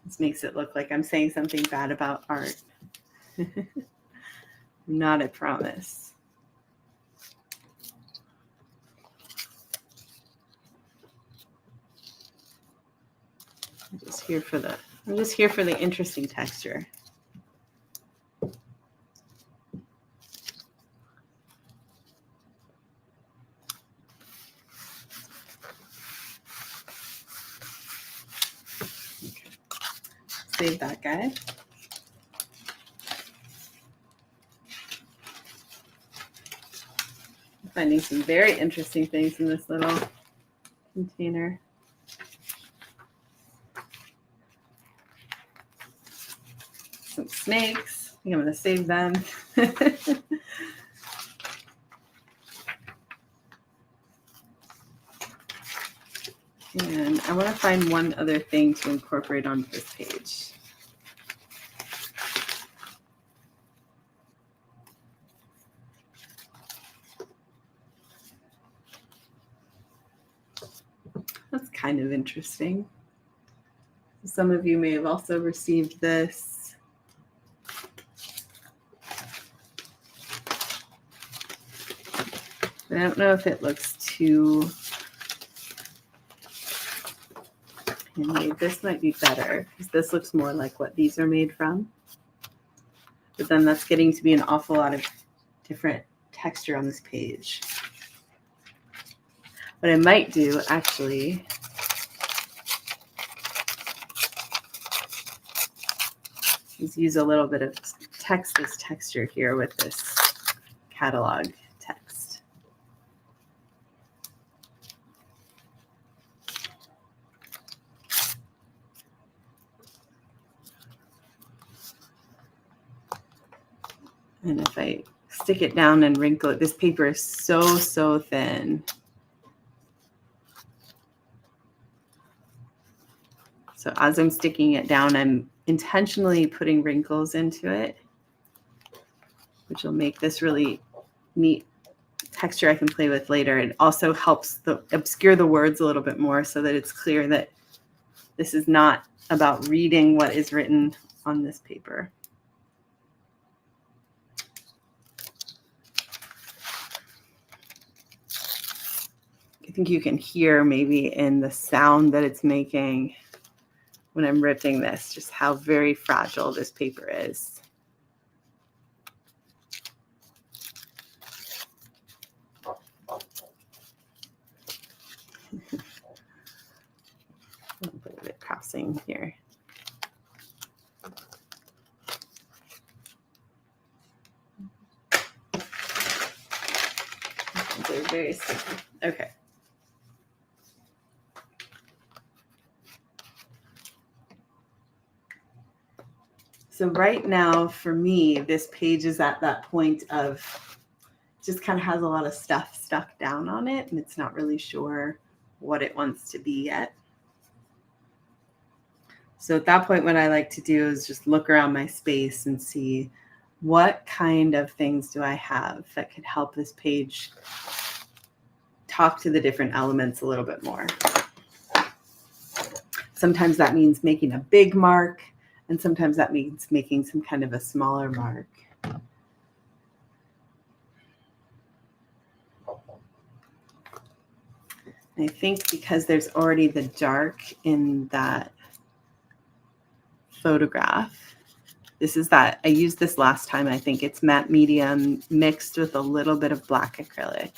This makes it look like I'm saying something bad about art. Not, I promise. I'm just here for the interesting texture. Save that guy. I'm finding some very interesting things in this little container. Some snakes. I think I'm going to save them. And I want to find one other thing to incorporate onto this page. That's kind of interesting. Some of you may have also received this. But I don't know if it looks too handmade. This might be better because this looks more like what these are made from. But then that's getting to be an awful lot of different texture on this page. What I might do actually is use a little bit of Texas texture here with this catalog text. And if I stick it down and wrinkle it, this paper is so thin. So as I'm sticking it down, I'm intentionally putting wrinkles into it, which will make this really neat texture I can play with later. It also helps obscure the words a little bit more so that it's clear that this is not about reading what is written on this paper. I think you can hear maybe in the sound that it's making when I'm ripping this, just how very fragile this paper is. A little bit of it crossing here. They're very sticky. Okay. So right now, for me, this page is at that point of just kind of has a lot of stuff stuck down on it, and it's not really sure what it wants to be yet. So at that point, what I like to do is just look around my space and see what kind of things do I have that could help this page talk to the different elements a little bit more? Sometimes that means making a big mark, and sometimes that means making some kind of a smaller mark. I think because there's already the dark in that photograph, this is that, I used this last time, I think it's matte medium mixed with a little bit of black acrylic.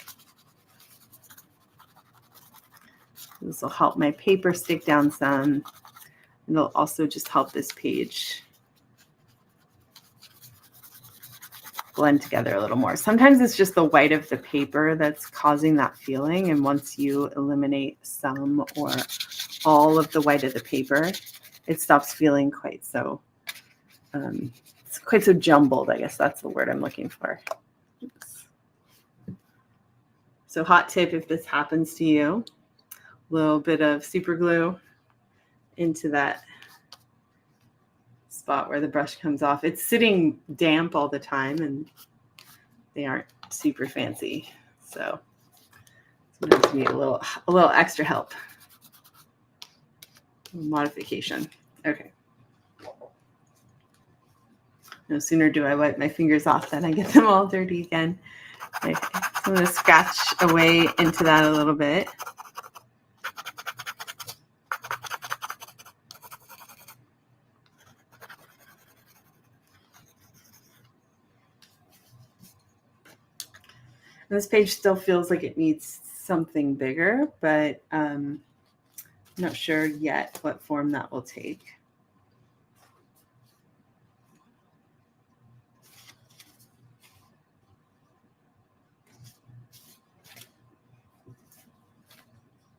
This will help my paper stick down some. It'll also just help this page blend together a little more. Sometimes it's just the white of the paper that's causing that feeling, and once you eliminate some or all of the white of the paper, it stops feeling quite so it's quite so jumbled. I guess that's the word I'm looking for. Oops. So hot tip, if this happens to you, a little bit of super glue into that spot where the brush comes off. It's sitting damp all the time and they aren't super fancy. So sometimes you need a little extra help. Modification. Okay. No sooner do I wipe my fingers off than I get them all dirty again. Okay. So I'm going to scratch away into that a little bit. And this page still feels like it needs something bigger, but I'm not sure yet what form that will take.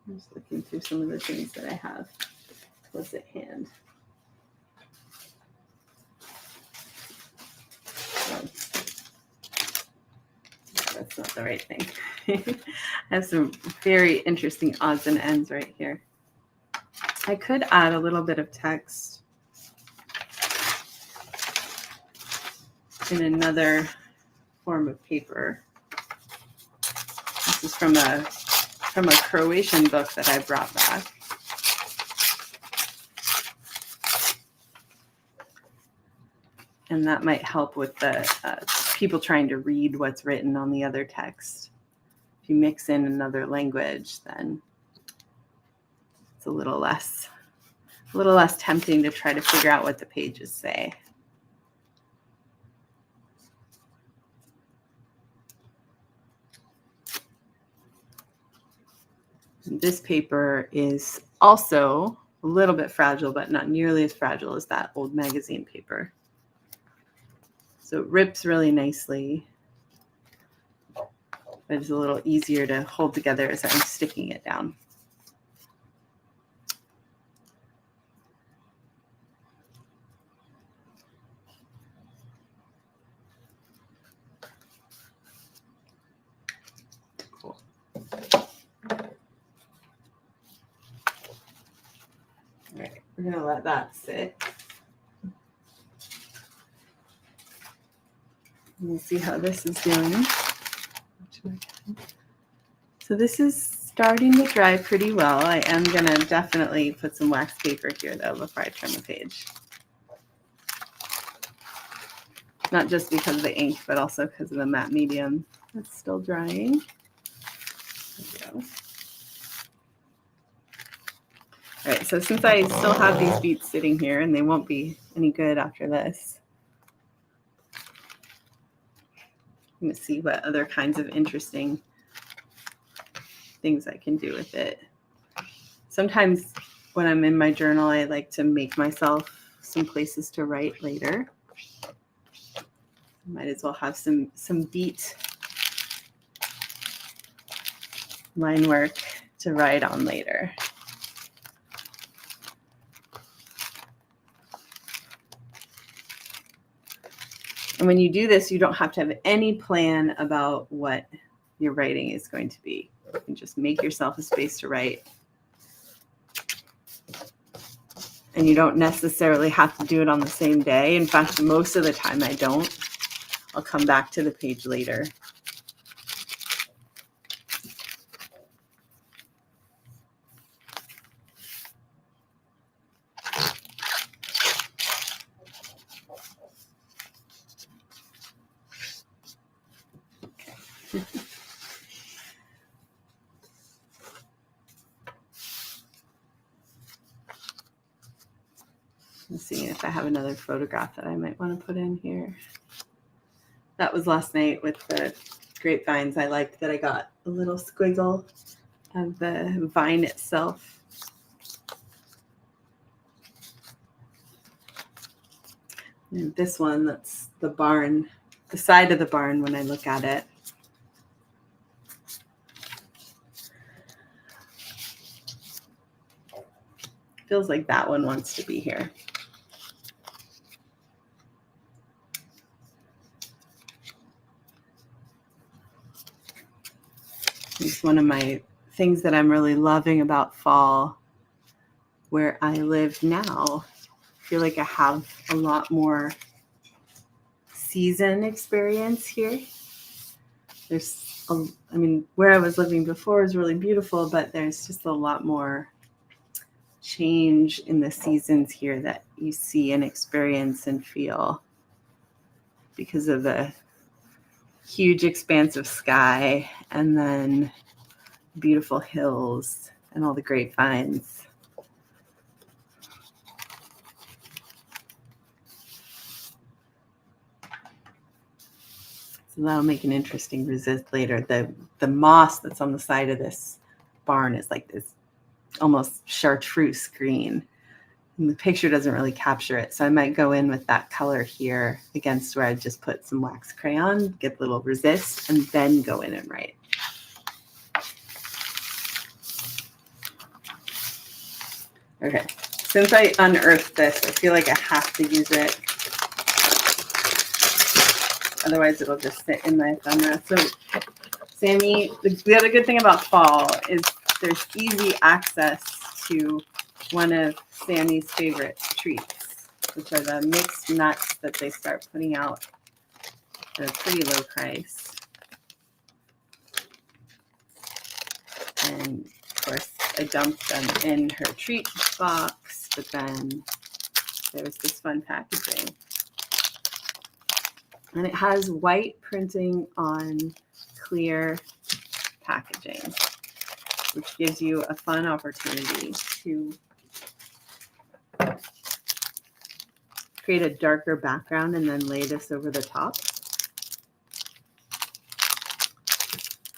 I'm just looking through some of the things that I have close at hand. That's not the right thing. I have some very interesting odds and ends right here. I could add a little bit of text in another form of paper. This is from a Croatian book that I brought back. And that might help with the people trying to read what's written on the other text. If you mix in another language, then it's a little less tempting to try to figure out what the pages say. And this paper is also a little bit fragile, but not nearly as fragile as that old magazine paper. So it rips really nicely, but it's a little easier to hold together as I'm sticking it down. Cool. All right, we're going to let that sit. We'll see how this is doing. So this is starting to dry pretty well. I am going to definitely put some wax paper here, though, before I turn the page. Not just because of the ink, but also because of the matte medium that's still drying. There we go. All right, so since I still have these beets sitting here, and they won't be any good after this, I'm going to see what other kinds of interesting things I can do with it. Sometimes when I'm in my journal, I like to make myself some places to write later. Might as well have some beet line work to write on later. And when you do this, you don't have to have any plan about what your writing is going to be. You can just make yourself a space to write. And you don't necessarily have to do it on the same day. In fact, most of the time I don't. I'll come back to the page later. I'm seeing if I have another photograph that I might want to put in here. That was last night with the grapevines. I liked that I got a little squiggle of the vine itself. And this one, that's the barn, the side of the barn when I look at it. Feels like that one wants to be here. It's one of my things that I'm really loving about fall, where I live now. I feel like I have a lot more season experience here. I mean, where I was living before is really beautiful, but there's just a lot more change in the seasons here that you see and experience and feel because of the huge expanse of sky and then beautiful hills and all the grapevines. So that'll make an interesting resist later. The moss that's on the side of this barn is like this almost chartreuse green. And the picture doesn't really capture it. So I might go in with that color here against where I just put some wax crayon, get a little resist, and then go in and write. Okay, since I unearthed this, I feel like I have to use it. Otherwise, it'll just sit in my ephemera. So, Sammy, the other good thing about fall is there's easy access to one of Sammy's favorite treats, which are the mixed nuts that they start putting out at a pretty low price. And of course, I dumped them in her treat box, but then there's this fun packaging. And it has white printing on clear packaging, which gives you a fun opportunity to create a darker background and then lay this over the top.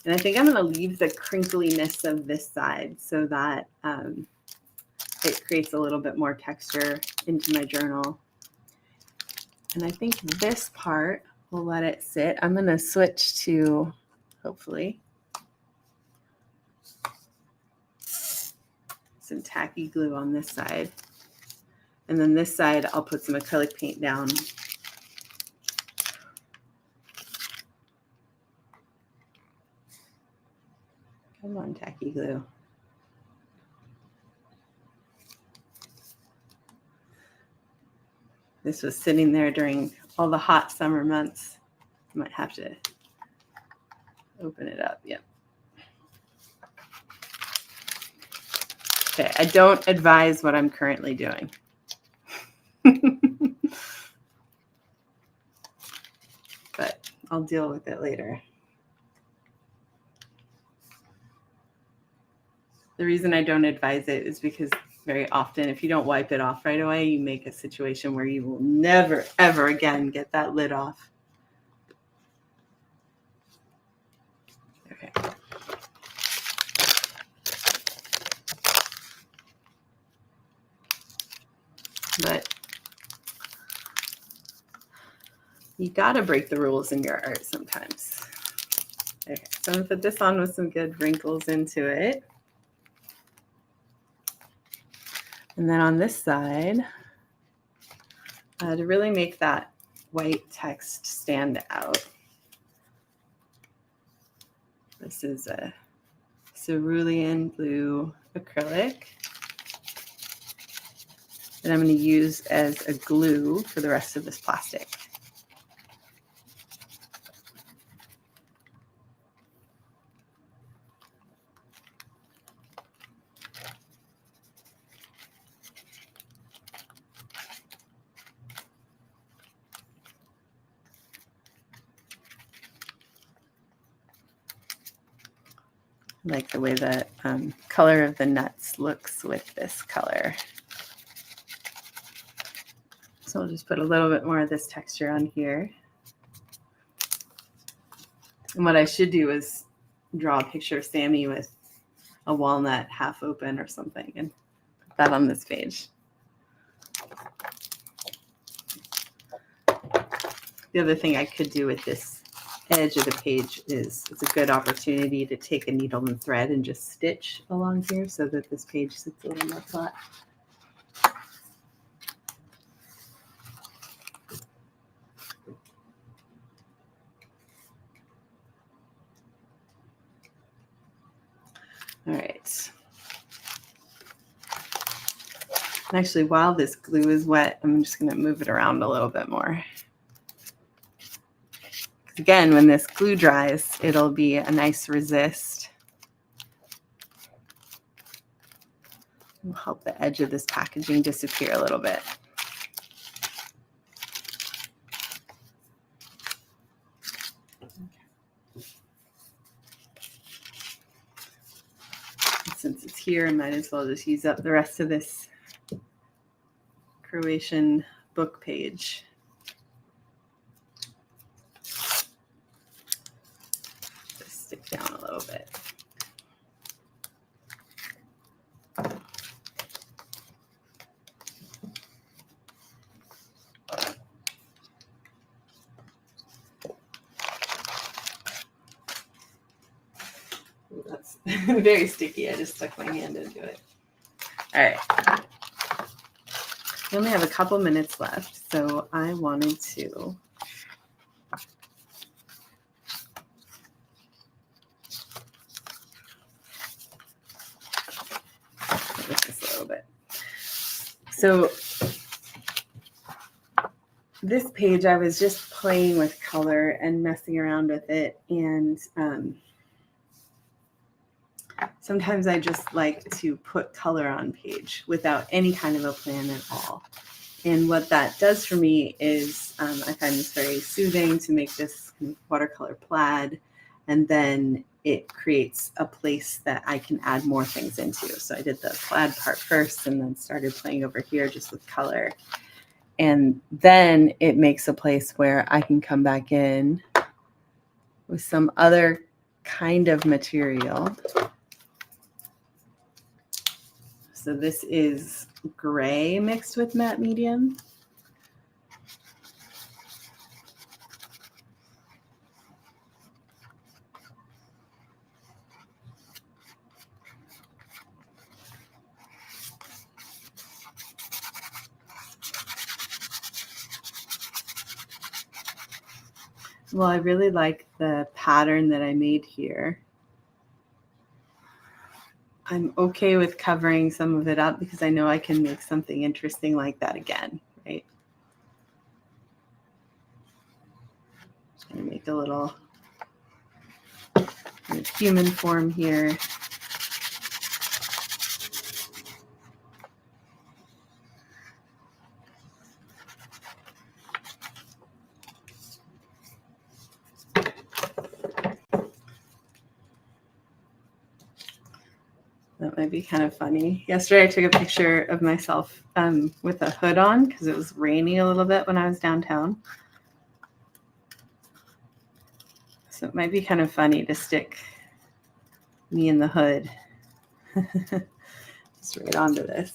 And I think I'm going to leave the crinkliness of this side so that it creates a little bit more texture into my journal. And I think this part, we'll let it sit. I'm going to switch to, hopefully, some tacky glue on this side. And then this side, I'll put some acrylic paint down. Come on, tacky glue. This was sitting there during all the hot summer months. I might have to open it up. Yep. Okay, I don't advise what I'm currently doing. But I'll deal with it later. The reason I don't advise it is because very often, if you don't wipe it off right away, you make a situation where you will never, ever again get that lid off. Okay. But you gotta break the rules in your art sometimes. Okay, so I'm gonna put this on with some good wrinkles into it. And then on this side, to really make that white text stand out, this is a cerulean blue acrylic that I'm going to use as a glue for the rest of this plastic. like the way the color of the nuts looks with this color. So I'll just put a little bit more of this texture on here. And what I should do is draw a picture of Sammy with a walnut half open or something and put that on this page. The other thing I could do with this edge of the page is it's a good opportunity to take a needle and thread and just stitch along here so that this page sits a little more flat. All right. Actually, while this glue is wet, I'm just going to move it around a little bit more. Again, when this glue dries, it'll be a nice resist. It'll help the edge of this packaging disappear a little bit. Since it's here, I might as well just use up the rest of this Croatian book page. Just stick down a little bit. That's very sticky. I just stuck my hand into it. All right. We only have a couple minutes left, so I wanted to this a little bit. So this page, I was just playing with color and messing around with it, and sometimes I just like to put color on page without any kind of a plan at all. And what that does for me is I find this very soothing to make this kind of watercolor plaid, and then it creates a place that I can add more things into. So I did the plaid part first and then started playing over here just with color. And then it makes a place where I can come back in with some other kind of material. So this is gray mixed with matte medium. Well, I really like the pattern that I made here. I'm okay with covering some of it up because I know I can make something interesting like that again, right? Just gonna make a little kind of human form here. That might be kind of funny. Yesterday, I took a picture of myself with a hood on because it was raining a little bit when I was downtown. So it might be kind of funny to stick me in the hood just right onto this.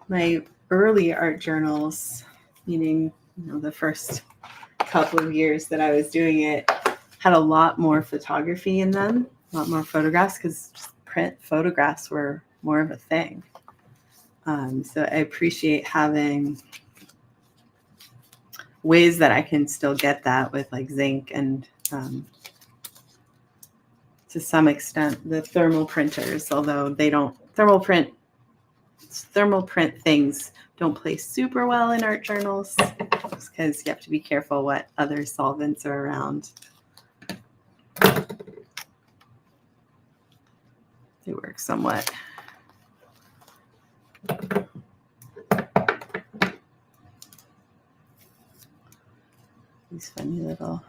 My early art journals, meaning the first couple of years that I was doing it, had a lot more photography in them, a lot more photographs, because print photographs were more of a thing. So I appreciate having ways that I can still get that with like zinc and to some extent the thermal printers, although they don't thermal print things don't play super well in art journals just because you have to be careful what other solvents are around. work somewhat. These funny little.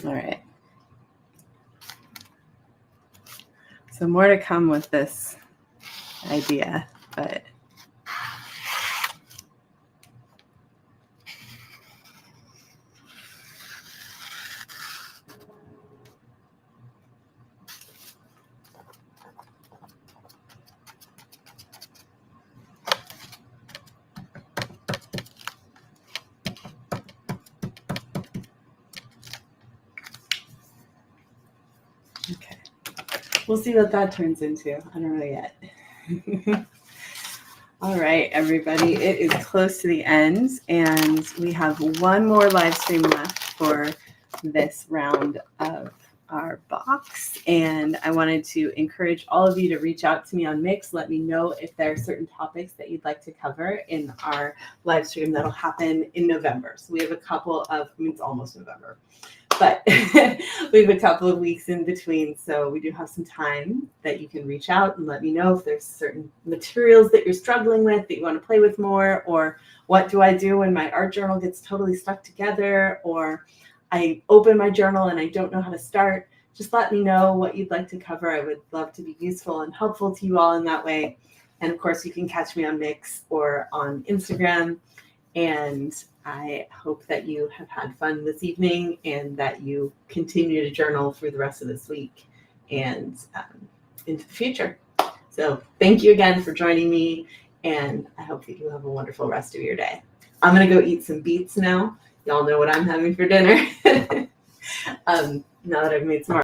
All right. So more to come with this idea, but okay. We'll see what that turns into. I don't know yet. All right, everybody. It is close to the end, and we have one more live stream left for this round of our box. And I wanted to encourage all of you to reach out to me on Mix. Let me know if there are certain topics that you'd like to cover in our live stream that'll happen in November. So we have a couple of, it's almost November, but we have a couple of weeks in between. So we do have some time that you can reach out and let me know if there's certain materials that you're struggling with that you want to play with more, or what do I do when my art journal gets totally stuck together, or I open my journal and I don't know how to start. Just let me know what you'd like to cover. I would love to be useful and helpful to you all in that way. And of course, you can catch me on Mix or on Instagram. And I hope that you have had fun this evening and that you continue to journal through the rest of this week and into the future. So thank you again for joining me, and I hope that you have a wonderful rest of your day. I'm going to go eat some beets now. Y'all know what I'm having for dinner. Now that I've made some